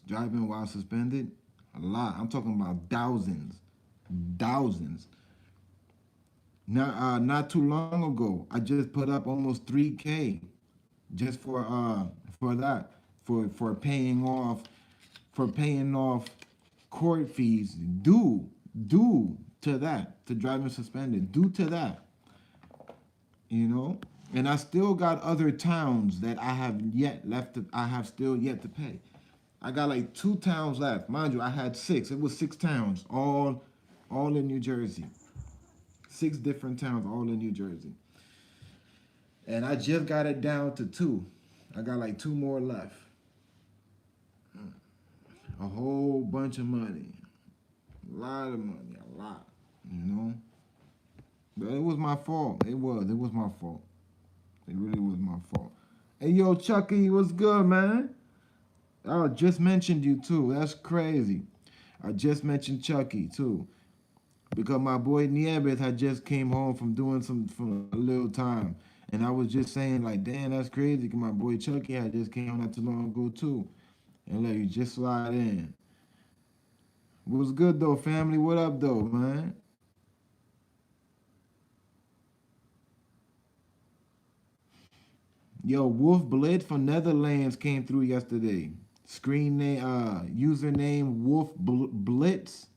Driving while suspended, a lot. I'm talking about thousands, thousands. Not too long ago, I just put up almost 3K just for that for paying off court fees due to that to driving suspended due to that, you know. And I still got other towns that I have still yet to pay. I got like 2 towns left, mind you. I had six. It was 6 towns, all in New Jersey. 6 different towns, all in New Jersey. And I just got it down to two. I got like two more left. A whole bunch of money. A lot of money. A lot. You know? But it was my fault. It was. It was my fault. It really was my fault. Hey, yo, Chucky, what's good, man? I just mentioned you, too. That's crazy. I just mentioned Chucky, too. Because my boy Nieves had just came home from doing some for a little time. And I was just saying, like, damn, that's crazy. Because my boy Chucky had just came not too long ago, too. And let you just slide in. What's good though, family? What up though, man? Yo, Wolf Blitz from Netherlands came through yesterday. Screen name, username Blitz.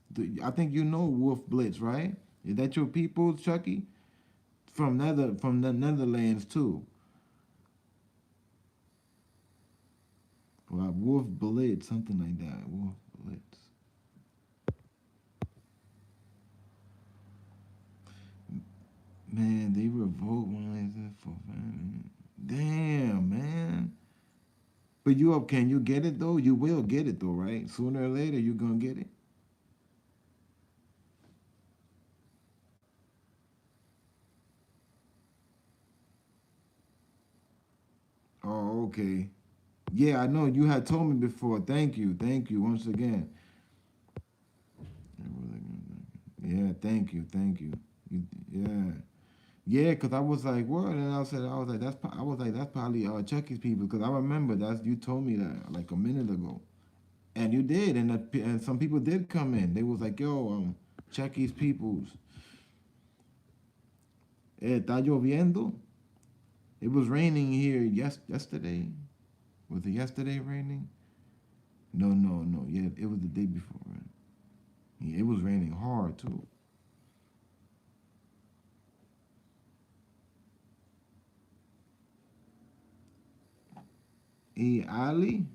I think you know Wolf Blitz, right? Is that your people, Chucky? From the Netherlands too. Well, Wolf Blitz, something like that. Wolf Blitz. Man, they revoked one of these for family. Damn, man. But you up? Can you get it though? You will get it though, right? Sooner or later, you gonna get it. Oh, okay. Yeah, I know you had told me before. Thank you once again. Yeah, thank you. Yeah, yeah. Cause I was like, what? And I was like, that's probably Chucky's people. Cause I remember you told me that like a minute ago, and you did, and some people did come in. They was like, yo, Chucky's peoples. Está lloviendo. It was raining here yesterday. Was it yesterday raining? No. Yeah, it was the day before, right? Yeah, it was raining hard too. E Ali?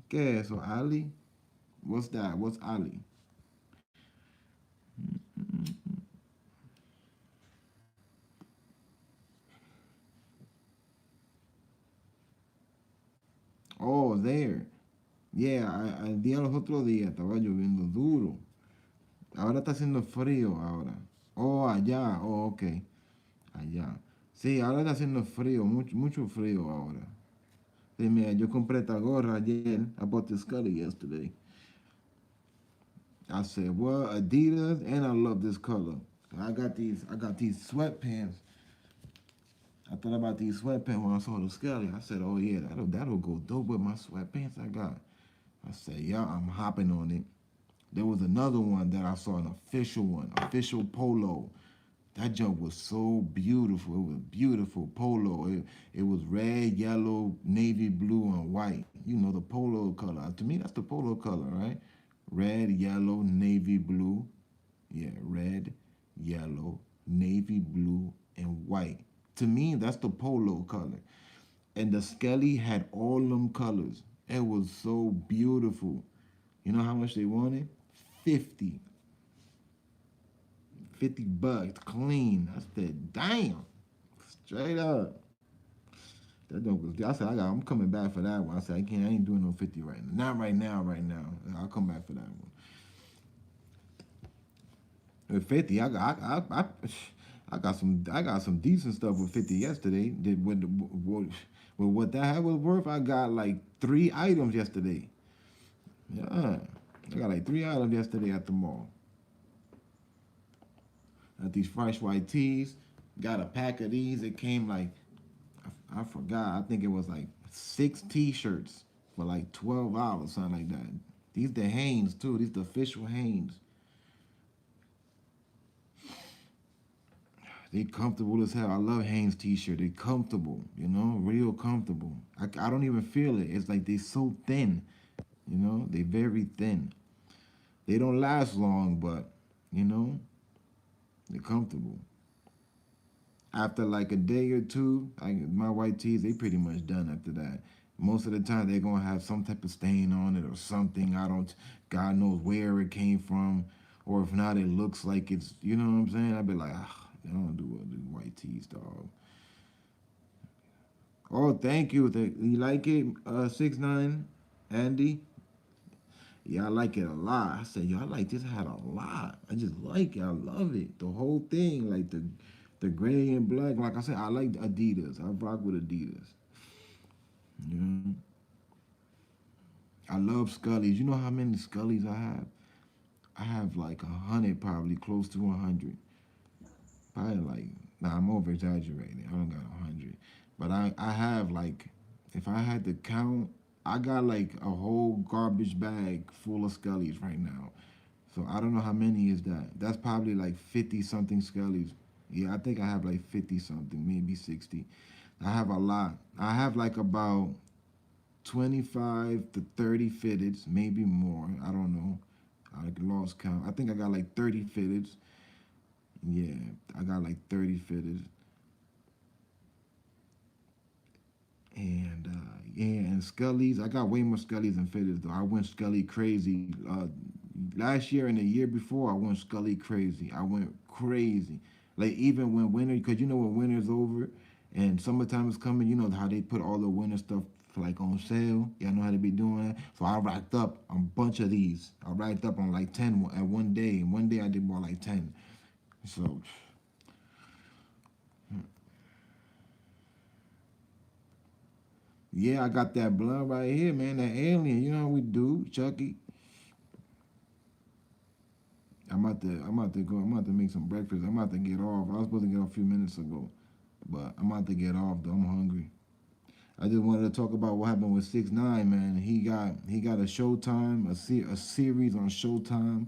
¿Qué es eso, Ali? What's that? What's Ali? Oh, there. Yeah, el día los otros días estaba lloviendo duro. Ahora está haciendo frío ahora. Oh, allá. Oh, ok. Allá. Sí, ahora está haciendo frío, mucho, mucho frío ahora. Sí, mira, yo compré esta gorra ayer. I bought this color yesterday. I said, well, Adidas, and I love this color. I got these sweatpants. I thought about these sweatpants when I saw the Scully. I said, oh yeah, that'll go dope with my sweatpants I got. I said, yeah, I'm hopping on it. There was another one that I saw, an official one, official polo. That jump was so beautiful. It was beautiful polo. It was red, yellow, navy blue, and white. You know the polo color. To me, that's the polo color, right? Red, yellow, navy blue. Yeah, red, yellow, navy blue, and white. To me, that's the polo color. And the Skelly had all them colors. It was so beautiful. You know how much they wanted? 50. $50 clean. I said, damn. Straight up. That joke was. I said, I'm coming back for that one. I said, I ain't doing no 50 right now. Not right now, right now. I'll come back for that one. With 50, I got some decent stuff with 50 yesterday. With what that was worth, I got like 3 items yesterday. Yeah. I got like 3 items yesterday at the mall. Got these fresh white tees. Got a pack of these. It came like I forgot. I think it was like 6 T-shirts for like $12, something like that. These the Hanes too. These the official Hanes. They comfortable as hell. I love Hanes T-shirt. They comfortable. Real comfortable. I don't even feel it. It's like they so thin. They very thin. They don't last long, but you know, they're comfortable. After like a day or two, my white tees, they pretty much done after that. Most of the time, they're gonna have some type of stain on it or something. God knows where it came from, or if not, it looks like it's, you know what I'm saying? I'd be like, they don't do white tees, dog. Oh, thank you. You like it, 6ix9ine, Andy? Yeah, I like it a lot. I said, yo, I like this hat a lot. I just like it. I love it. The whole thing, like the gray and black. Like I said, I like Adidas. I rock with Adidas. You know? I love Scullies. You know how many Scullies I have? I have like 100, probably close to 100. Probably like, nah, I'm over exaggerating. I don't got 100, but I have like, if I had to count, I got like a whole garbage bag full of Scullies right now. So I don't know how many is that. That's probably like 50 something Scullies. Yeah, I think I have like 50 something, maybe 60. I have a lot. I have like about 25 to 30 fitteds, maybe more. I don't know. I lost count. I think I got like 30 fitteds. Yeah, I got like 30 fitteds. And yeah, and Scullies. I got way more Scullies than fitteds though. I went Scully crazy. Last year and the year before, I went Scully crazy. I went crazy. Like even when winter, because you know when winter's over and summertime is coming, you know how they put all the winter stuff like on sale. Y'all know how they be doing that. So I racked up a bunch of these. I racked up on like 10 at one day. And one day I did more like 10. So yeah, I got that blood right here, man. That alien. You know how we do, Chucky. I'm about to go. I'm about to make some breakfast. I'm about to get off. I was supposed to get off a few minutes ago, but I'm about to get off though. I'm hungry. I just wanted to talk about what happened with 6ix9ine, man. He got a Showtime, a series on Showtime,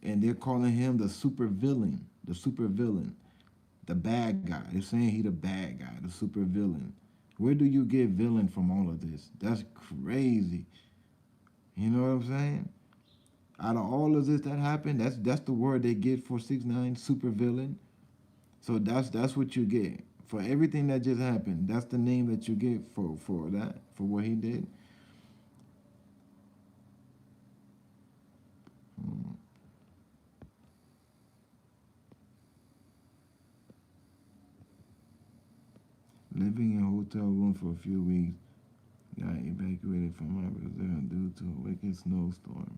and they're calling him the super villain, the bad guy. They're saying he the bad guy, the super villain. Where do you get villain from all of this? That's crazy. You know what I'm saying? Out of all of this that happened, that's the word they get for 6ix9ine, super villain. So that's what you get. for everything that just happened. That's the name that you get for that, for what he did. Living in a hotel room for a few weeks, got evacuated from my residence due to a wicked snowstorm.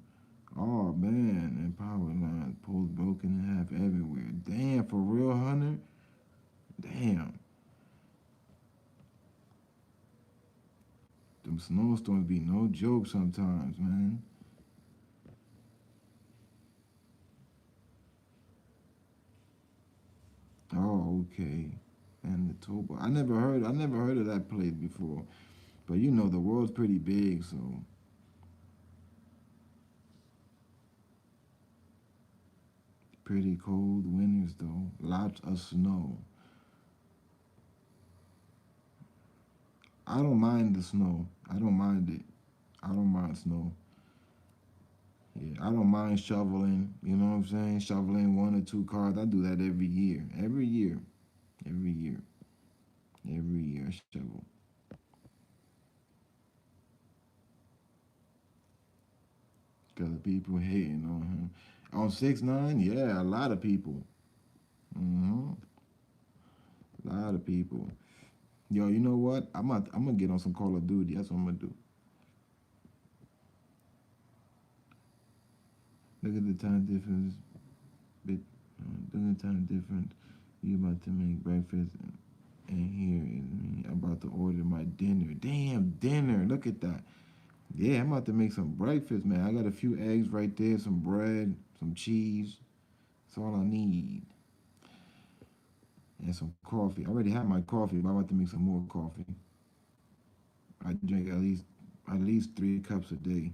Oh man, and power lines poles broken in half everywhere. Damn, for real, Hunter? Damn. Them snowstorms be no joke sometimes, man. Oh, okay. And the Toba. I never heard of that place before. But you know the world's pretty big, so pretty cold winters though. Lots of snow. I don't mind the snow. I don't mind it. I don't mind snow. Yeah, I don't mind shoveling. You know what I'm saying? Shoveling one or two cars. I do that every year. Every year. Every year. Every year I shovel. Because people hating on him. On 6ix9ine, yeah, a lot of people. Hmm. A lot of people. Yo, you know what? I'm gonna get on some Call of Duty. That's what I'm gonna do. Look at the time difference. Bit, look at the time difference. You about to make breakfast and here and I'm about to order my dinner. Damn, dinner. Look at that. Yeah, I'm about to make some breakfast, man. I got a few eggs right there, some bread, some cheese. That's all I need. And some coffee. I already have my coffee, but I'm about to make some more coffee. I drink at least 3 cups a day.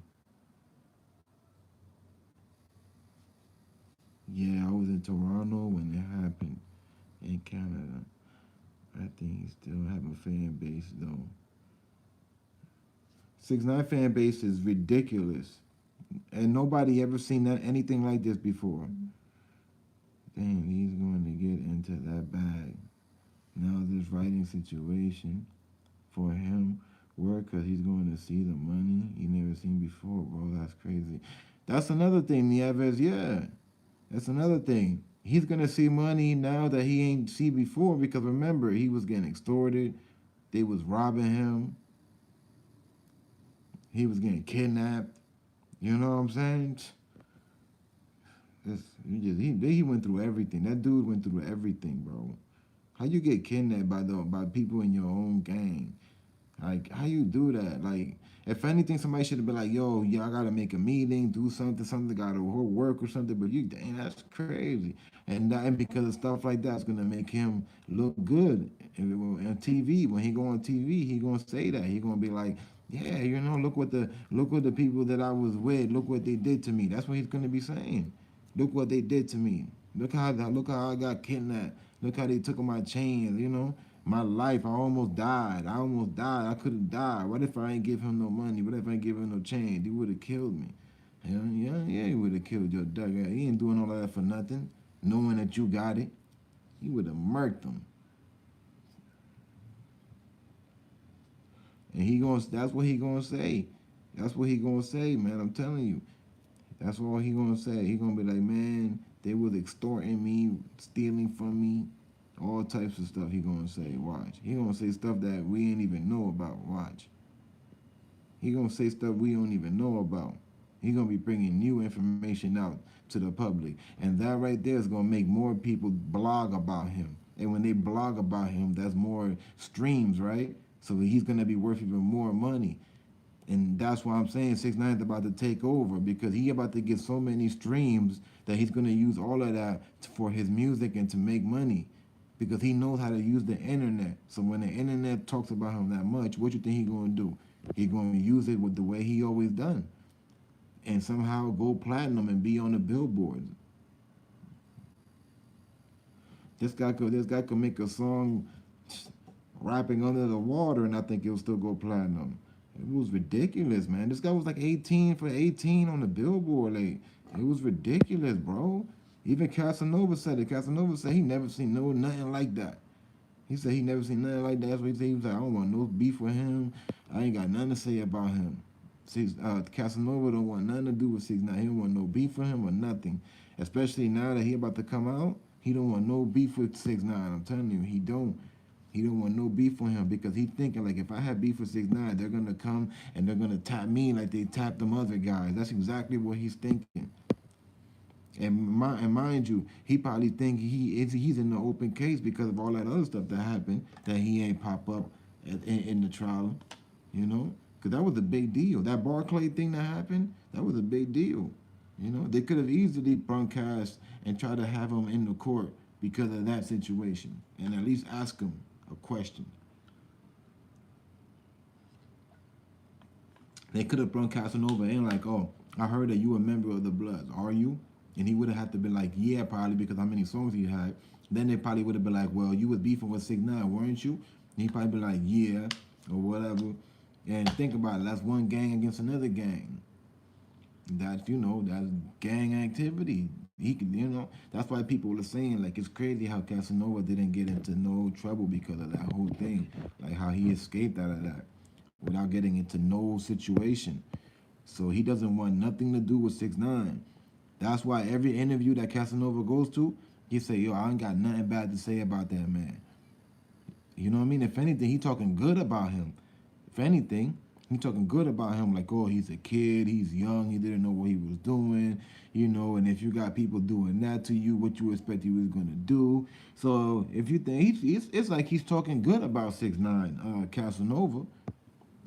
Yeah, I was in Toronto when it happened in Canada. I think he still have a fan base though. 6ix9ine fan base is ridiculous, and nobody ever seen that anything like this before. Damn, he's going to get into that bag. Now this writing situation for him work because he's going to see the money he never seen before, bro. That's crazy. That's another thing, Nieves. Yeah, that's another thing. He's gonna see money now that he ain't see before because remember he was getting extorted. They was robbing him. He was getting kidnapped. You know what I'm saying? He went through everything. That dude went through everything, bro. How you get kidnapped by people in your own gang? Like, how you do that? Like, if anything, somebody should have been like, yo, yeah, I gotta make a meeting, do something, gotta work or something. But you, dang, that's crazy. And because of stuff like that's gonna make him look good on TV. When he go on TV, he gonna say that. He gonna be like, yeah, look what the people that I was with, look what they did to me. That's what he's gonna be saying. Look what they did to me. Look how I got kidnapped. Look how they took my chains. My life. I almost died. I almost died. I could have died. What if I ain't give him no money? What if I ain't give him no change? He would have killed me. Yeah, yeah, yeah. He would have killed your duck. He ain't doing all that for nothing. Knowing that you got it, he would have murked him. And he gonna. That's what he gonna say. That's what he gonna say, man. I'm telling you. That's all he gonna say. He gonna be like, man, they was extorting me, stealing from me, all types of stuff. He gonna say, watch. He gonna say stuff that we ain't even know about. Watch. He gonna say stuff we don't even know about. He gonna be bringing new information out to the public, and that right there is gonna make more people blog about him. And when they blog about him, that's more streams, right? So he's gonna be worth even more money. And that's why I'm saying 6ix9ine is about to take over because he about to get so many streams that he's gonna use all of that for his music and to make money because he knows how to use the internet. So when the internet talks about him that much, what you think he gonna do? He gonna use it with the way he always done, and somehow go platinum and be on the billboards. This guy could make a song rapping under the water, and I think it'll still go platinum. It was ridiculous, man. This guy was like 18 for 18 on the billboard. Like, it was ridiculous, bro. Even Casanova said it. Casanova said he never seen nothing like that. He said he never seen nothing like that. That's what he said. He was like, I don't want no beef with him. I ain't got nothing to say about him. Casanova don't want nothing to do with 6ix9ine. He don't want no beef with him or nothing. Especially now that he about to come out, he don't want no beef with 6ix9ine. I'm telling you, he don't. He don't want no beef with him because he thinking like if I have beef with 6ix9ine, they're gonna come and they're gonna tap me like they tapped them other guys. That's exactly what he's thinking. And mind you, he probably think he's in the open case because of all that other stuff that happened that he ain't pop up in the trial, you know? Because that was a big deal. That Barclay thing that happened, that was a big deal. You know, they could have easily broadcast and tried to have him in the court because of that situation and at least ask him a question. They could have broadcast over and like, oh, I heard that you a member of the Bloods. Are you? And he would have had to be like, yeah, probably because how many songs he had. Then they probably would have been like, well, you was beefing with 6ix9ine, weren't you? And he probably be like, yeah, or whatever. And think about it, that's one gang against another gang. That's, you know, that's gang activity. He could, you know, that's why people are saying, like, it's crazy how Casanova didn't get into no trouble because of that whole thing. Like, how he escaped out of that without getting into no situation. So he doesn't want nothing to do with 6ix9ine. That's why every interview that Casanova goes to, he say, yo, I ain't got nothing bad to say about that man. You know what I mean? If anything, he talking good about him. If anything, he talking good about him, like, oh, he's a kid, he's young, he didn't know what he was doing, you know, and if you got people doing that to you, what you expect he was going to do. So if you think, it's like he's talking good about 6ix9ine, Casanova.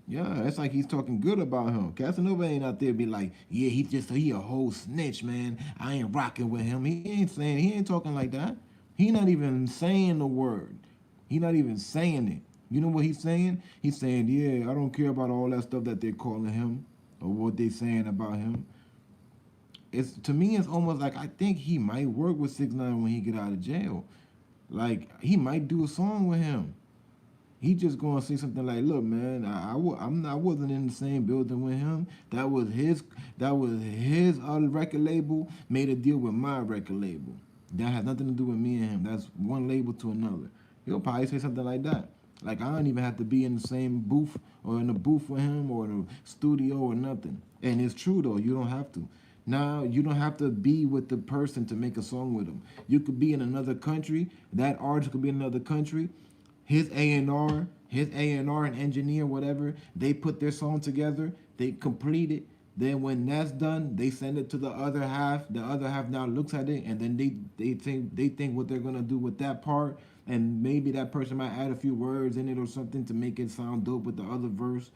Yeah, it's like he's talking good about him. Casanova ain't out there be like, yeah, he a whole snitch, man. I ain't rocking with him. He ain't talking like that. He not even saying the word. He not even saying it. You know what he's saying? He's saying, yeah, I don't care about all that stuff that they're calling him or what they saying about him. It's to me, it's almost like I think he might work with 6ix9ine when he get out of jail. Like he might do a song with him. He just gonna say something like, "Look, man, I wasn't in the same building with him. That was his record label made a deal with my record label. That has nothing to do with me and him. That's one label to another." He'll probably say something like that. Like I don't even have to be in the same booth or in the booth with him or in the studio or nothing. And it's true though, you don't have to. Now you don't have to be with the person to make a song with them. You could be in another country. That artist could be in another country. His A&R and engineer, whatever, they put their song together, they complete it. Then when that's done, they send it to the other half. The other half now looks at it, and then they think what they're gonna do with that part, and maybe that person might add a few words in it or something to make it sound dope with the other verse.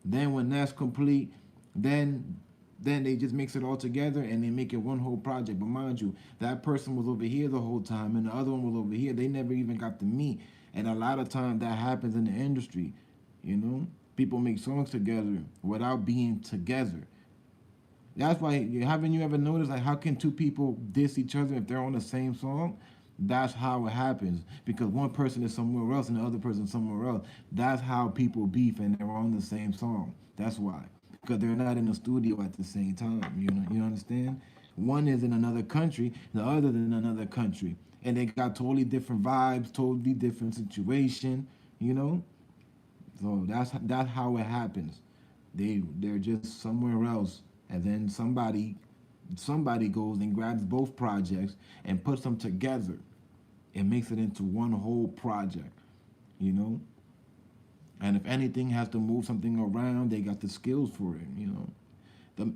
Then when that's complete, then they just mix it all together and they make it one whole project. But mind you, that person was over here the whole time and the other one was over here. They never even got to meet. And a lot of times that happens in the industry, you know? People make songs together without being together. That's why, haven't you ever noticed, like, how can two people diss each other if they're on the same song? That's how it happens. Because one person is somewhere else and the other person is somewhere else. That's how people beef and they're on the same song. That's why. Because they're not in the studio at the same time. You understand? One is in another country, the other in another country. And they got totally different vibes, totally different situation, you know? So that's how it happens. They're just somewhere else, and then somebody goes and grabs both projects and puts them together and makes it into one whole project, you know? And if anything has to move something around, they got the skills for it, you know? Them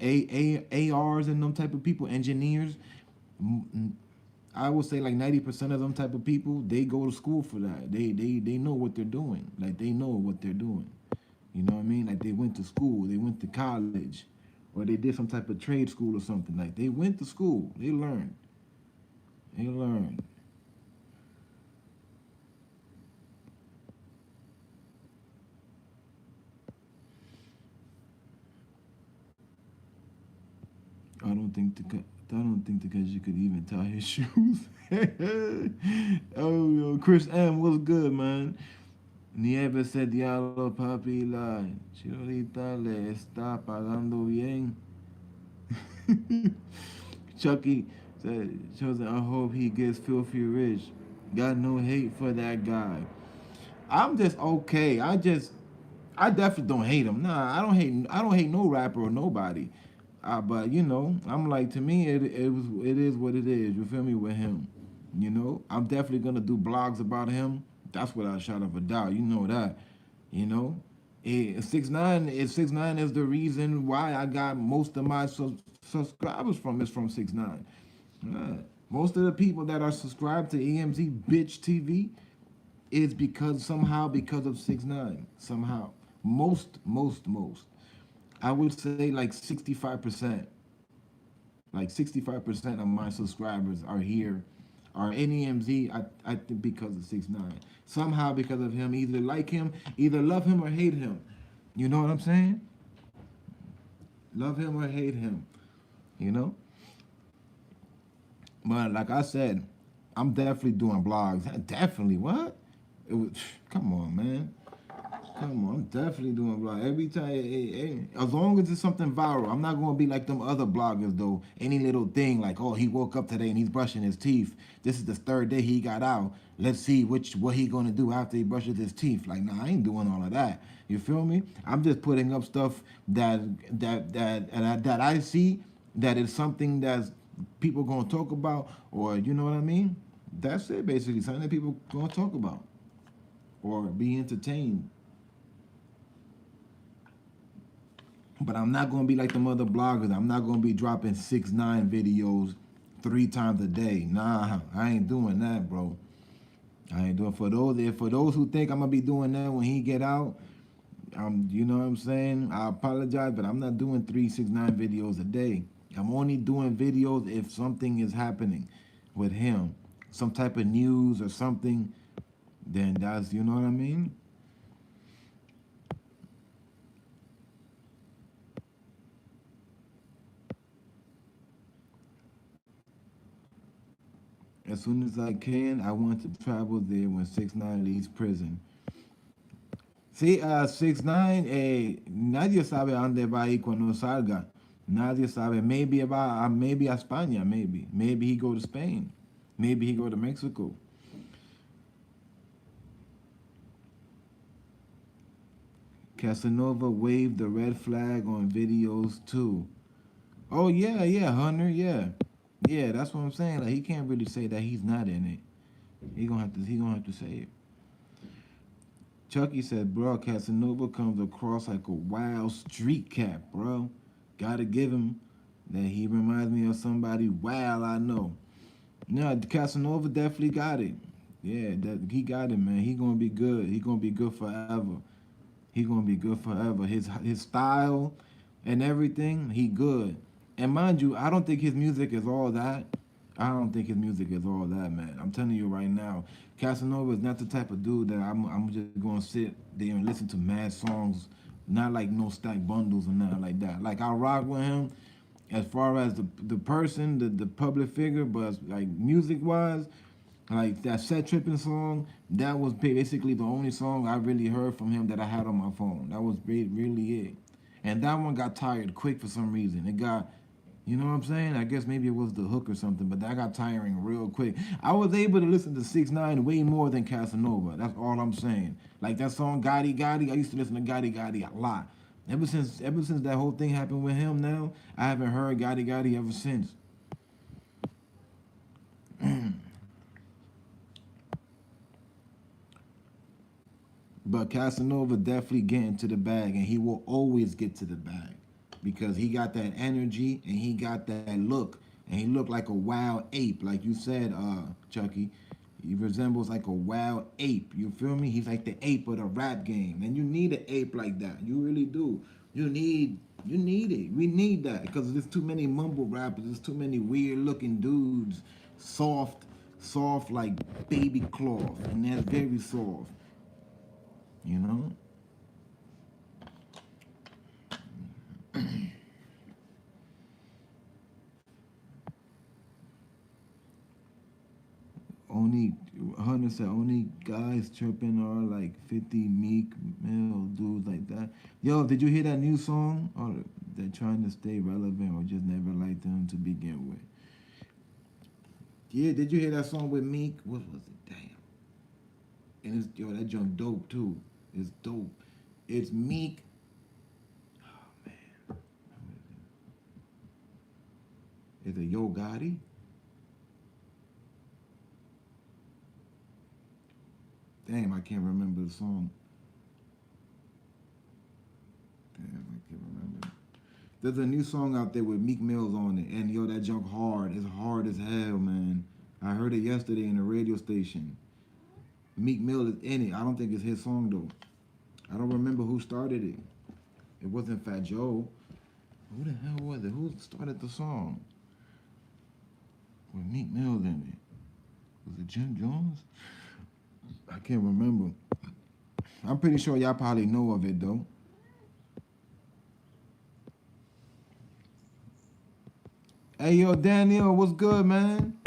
ARs and them type of people, engineers, I would say like 90% of them type of people, they go to school for that. They know what they're doing. Like they know what they're doing. You know what I mean? Like they went to school, they went to college, or they did some type of trade school or something. Like they went to school, they learned. They learned. I don't think Tekashi could even tie his shoes. Oh, yo, Chris M, what's good, man? Nieve said, diablo, papi, la chilita le está pagando bien. Chucky said, Chosen, I hope he gets filthy rich. Got no hate for that guy. I'm just okay. I definitely don't hate him. Nah, I don't hate no rapper or nobody. But you know, I'm like, to me it is what it is. You feel me with him? You know, I'm definitely gonna do blogs about him. That's without a shadow of a doubt. You know that. You know, 6ix9ine is 6ix9ine is the reason why I got most of my subscribers from is from 6ix9ine. Yeah. Most of the people that are subscribed to EmZ Bitch TV is because somehow because of 6ix9ine. Somehow. Most. I would say like 65%. Like 65% of my subscribers are here, are in EMZ. I think because of 6ix9ine. Somehow because of him, either like him, either love him or hate him. You know what I'm saying? Love him or hate him. You know. But like I said, I'm definitely doing blogs. Definitely what? It was. Come on, man. Come on, I'm definitely doing blog every time. As long as it's something viral, I'm not gonna be like them other bloggers though. Any little thing like, oh, he woke up today and he's brushing his teeth. This is the third day he got out. Let's see what he gonna do after he brushes his teeth. Like, nah, I ain't doing all of that. You feel me? I'm just putting up stuff that I see that is something that's people gonna talk about, or you know what I mean. That's it, basically. Something that people gonna talk about or be entertained. But I'm not gonna be like them other bloggers. I'm not gonna be dropping 6ix9ine videos 3 times a day. Nah, I ain't doing that, bro. I ain't doing for those who think I'm gonna be doing that when he get out. You know what I'm saying? I apologize, but I'm not doing 3 6ix9ine videos a day. I'm only doing videos if something is happening with him, some type of news or something. Then that's, you know what I mean. As soon as I can, I want to travel there when 6ix9ine leaves prison. Sí, 6ix9ine, nadie sabe a dónde va a ir cuando salga. Nadie sabe. Maybe va maybe a España, maybe. Maybe he go to Spain. Maybe he go to Mexico. Casanova waved the red flag on videos too. Oh yeah, Hunter, yeah. Yeah, that's what I'm saying. Like, he can't really say that he's not in it. He gonna have to say it. Chucky said, bro, Casanova comes across like a wild street cat, bro. Gotta give him that. He reminds me of somebody wild I know. No, Casanova definitely got it. Yeah, that he got it, man. He gonna be good. He gonna be good forever. He gonna be good forever. His style and everything, he good. And mind you, I don't think his music is all that. I don't think his music is all that, man. I'm telling you right now, Casanova is not the type of dude that I'm just gonna sit there and listen to mad songs, not like no stack bundles or nothing like that. Like, I rock with him as far as the person, the public figure, but like music wise, like that Set Tripping song, that was basically the only song I really heard from him that I had on my phone. That was really it. And that one got tired quick for some reason. It got, you know what I'm saying? I guess maybe it was the hook or something, but that got tiring real quick. I was able to listen to 6ix9ine way more than Casanova. That's all I'm saying. Like that song Gotti Gotti, I used to listen to Gotti Gotti a lot. Ever since that whole thing happened with him now, I haven't heard Gotti Gotti ever since. But Casanova definitely getting to the bag, and he will always get to the bag because he got that energy and he got that look, and he looked like a wild ape, like you said, Chucky. He resembles like a wild ape. You feel me? He's like the ape of the rap game, and you need an ape like that. You really do. You need it. We need that because there's too many mumble rappers. There's too many weird looking dudes, soft like baby cloth, and they're very soft. You know. Only 100 said only guys tripping are like 50 meek male dudes like that. Yo, did you hear that new song? Or they're trying to stay relevant or just never liked them to begin with? Yeah, did you hear that song with Meek? What was it? Damn. and it's yo that junk dope too. It's dope. It's Meek. Is it Yo Gotti? Damn, I can't remember the song. Damn, I can't remember. There's a new song out there with Meek Mill's on it, and yo, that junk hard. It's hard as hell, man. I heard it yesterday in a radio station. Meek Mill is in it. I don't think it's his song though. I don't remember who started it. It wasn't Fat Joe. Who the hell was it? Who started the song? With Meek Mill in it. Was it Jim Jones? I can't remember. I'm pretty sure y'all probably know of it though. Hey yo, Daniel, what's good, man?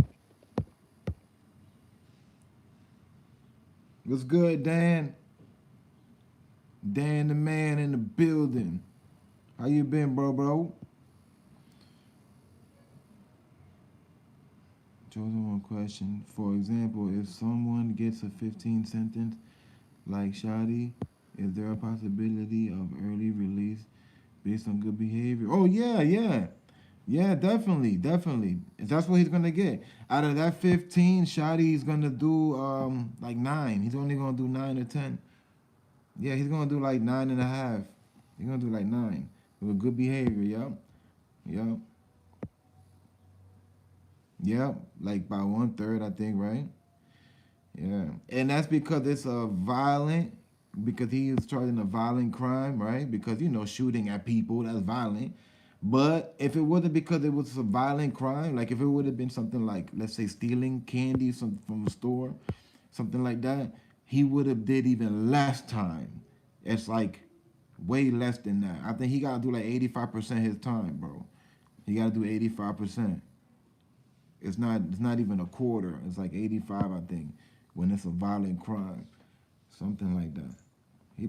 What's good, Dan? Dan the man in the building. How you been, bro? Chosen one question. For example, if someone gets a 15 sentence like Shadi, is there a possibility of early release based on good behavior? Oh yeah, yeah. Yeah, definitely. That's what he's gonna get. Out of that 15, Shadi's gonna do like 9. He's only gonna do 9 or 10. Yeah, he's gonna do like 9.5. He's gonna do like 9 with good behavior. Yep, yep. Like by 1/3, I think, right? Yeah, and that's because it's a violent. Because he is charging a violent crime, right? Because shooting at people, that's violent. But if it wasn't because it was a violent crime, like if it would have been something like, let's say, stealing candy from a store, something like that, he would have did even less time. It's like way less than that. I think he got to do like 85% his time, bro. He got to do 85%. It's not even a quarter. It's like 85, I think, when it's a violent crime, something like that. He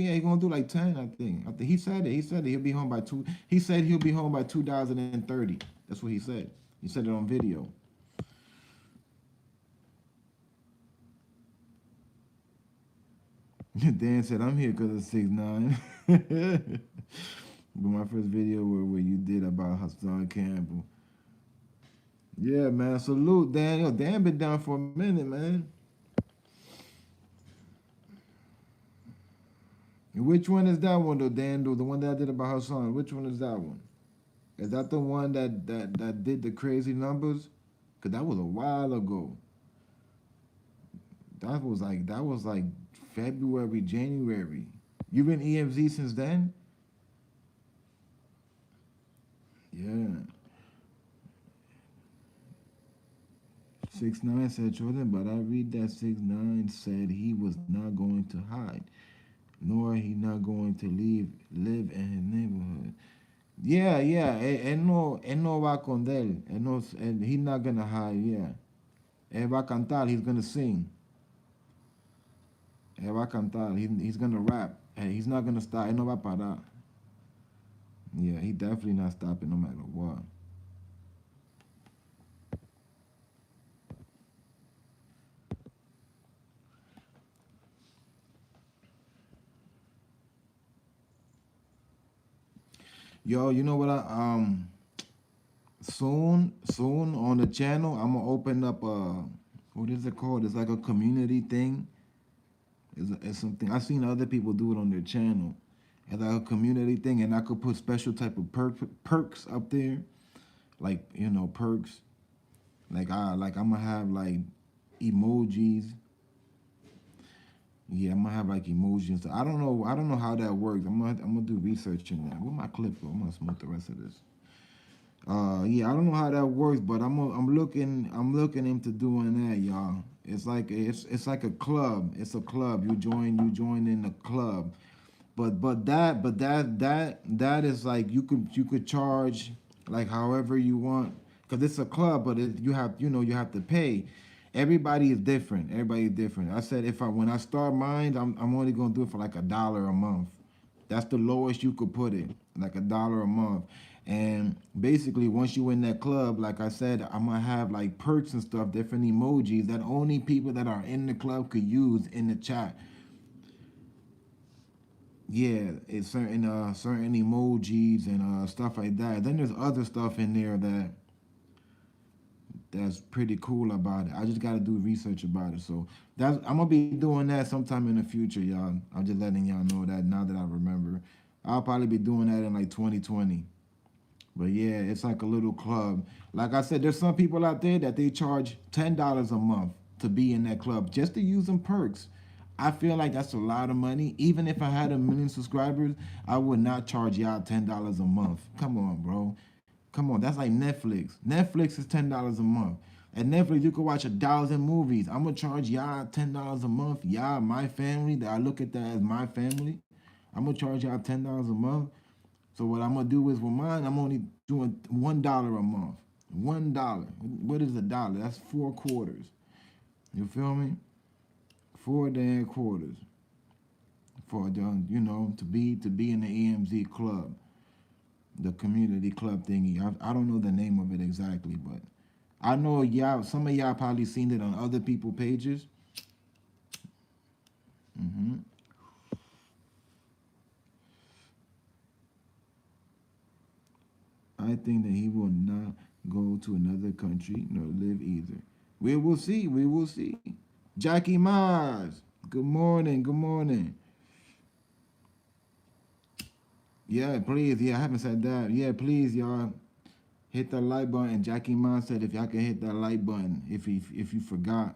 ain't gonna do like 10. I think he said it. He said it. He'll be home by 2. He said he'll be home by 2030. That's what he said. He said it on video. Dan said, "I'm here because of 6ix9ine." But my first video where you did about Hassan Campbell. Yeah, man. Salute, Dan. Yo, Dan been down for a minute, man. Which one is that one though, Dan? The one that I did about Hassan. Which one is that one? Is that the one that did the crazy numbers? Cause that was a while ago. That was like February, January. You been EMZ since then? Yeah. 6ix9ine said Jordan, but I read that 6ix9ine said he was not going to hide, nor he not going to live in his neighborhood. Yeah. Él no va a esconder. He's not gonna hide. Yeah. Él va a cantar. He's gonna sing. Él va a cantar. He's gonna rap. He's not gonna stop. Él no va a parar. Yeah, he definitely not stopping no matter what. Yo, you know what soon on the channel I'm gonna open up what is it called? It's like a community thing. It's something I've seen other people do it on their channel. It's like a community thing, and I could put special type of perks up there, like perks. I'm gonna have like emojis. Yeah, I'm gonna have like emojis. I don't know how that works. I'm gonna do research in that. Where my clip go? I'm gonna smooth the rest of this. Yeah, I don't know how that works, but I'm looking into doing that, y'all. It's like a club. It's a club. You join in a club. But that is like you could charge like however you want because it's a club, but you have to pay. Everybody is different. Everybody is different. I said when I start mine, I'm only gonna do it for like $1 a month. That's the lowest you could put it, like $1 a month. And basically, once you in that club, like I said, I'm gonna have like perks and stuff, different emojis that only people that are in the club could use in the chat. Yeah, it's certain emojis and stuff like that. Then there's other stuff in there that's pretty cool about it. I just got to do research about it. So that's I'm gonna be doing that sometime in the future, y'all. I'm just letting y'all know that now that I remember. I'll probably be doing that in like 2020. But yeah, it's like a little club. Like I said, there's some people out there that they charge $10 a month to be in that club just to use them perks. I feel like that's a lot of money. Even if I had 1 million subscribers, I would not charge y'all $10 a month. Come on, bro. Come on, that's like Netflix. Netflix is $10 a month. At Netflix, you can watch 1,000 movies. I'm gonna charge y'all $10 a month. Y'all, my family, that I look at that as my family. I'm gonna charge y'all $10 a month. So what I'm gonna do is with mine, I'm only doing $1 a month. $1. What is a dollar? That's 4 quarters. You feel me? 4 damn quarters for the to be in the EMZ club, the community club thingy. I don't know the name of it exactly, but I know y'all. Some of y'all probably seen it on other people's pages. I think that he will not go to another country nor live either. We will see. We will see. Jackie Mars. Good morning. Good morning. Yeah, please. Yeah, I haven't said that. Yeah, please, y'all. Hit that like button. Jackie Mars said if y'all can hit that like button. If you forgot.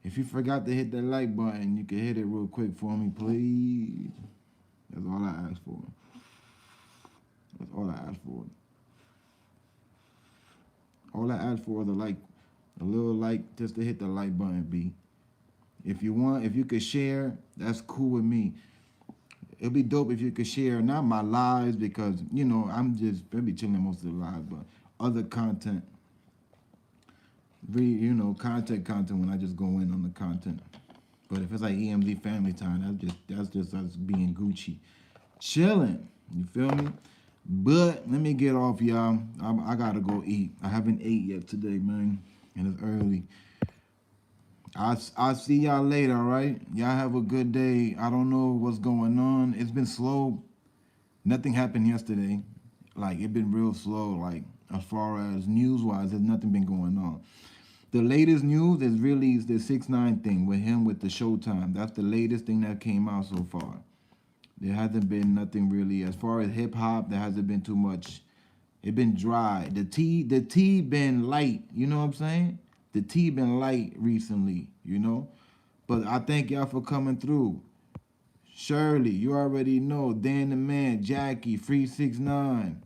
If you forgot to hit that like button, you can hit it real quick for me, please. That's all I ask for. That's all I ask for. All I ask for is a little like, just to hit the like button, B. If you want, if you could share, that's cool with me. It'd be dope if you could share, not my lives, because, I be chilling most of the lives, but other content. Content when I just go in on the content. But if it's like EMZ family time, that's just us being Gucci. Chilling. You feel me? But let me get off, y'all. I gotta go eat. I haven't ate yet today, man. And it's early. I'll see y'all later, all right? Y'all have a good day. I don't know what's going on. It's been slow. Nothing happened yesterday. Like, it been real slow. Like, as far as news-wise, there's nothing been going on. The latest news is really the 6ix9ine thing with him with the Showtime. That's the latest thing that came out so far. There hasn't been nothing really. As far as hip-hop, there hasn't been too much. It been dry. The tea been light. You know what I'm saying? The tea been light recently, But I thank y'all for coming through. Shirley, you already know. Dan the Man, Jackie, Free 6ix9ine.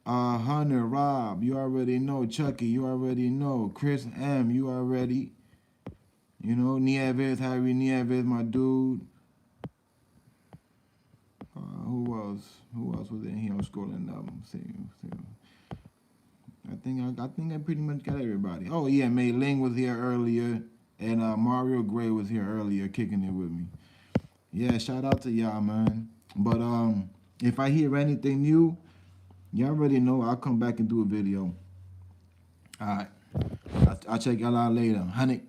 Hunter, Rob, you already know. Chucky, you already know. Chris M, you already. Nieves, Harry Nieves, my dude. Who else? Who else was in here? I'm scrolling up. I think I pretty much got everybody. Oh yeah, Mei Ling was here earlier, and Mario Gray was here earlier, kicking it with me. Yeah, shout out to y'all, man. But if I hear anything new, y'all already know I'll come back and do a video. All right, I'll check y'all out later. 100.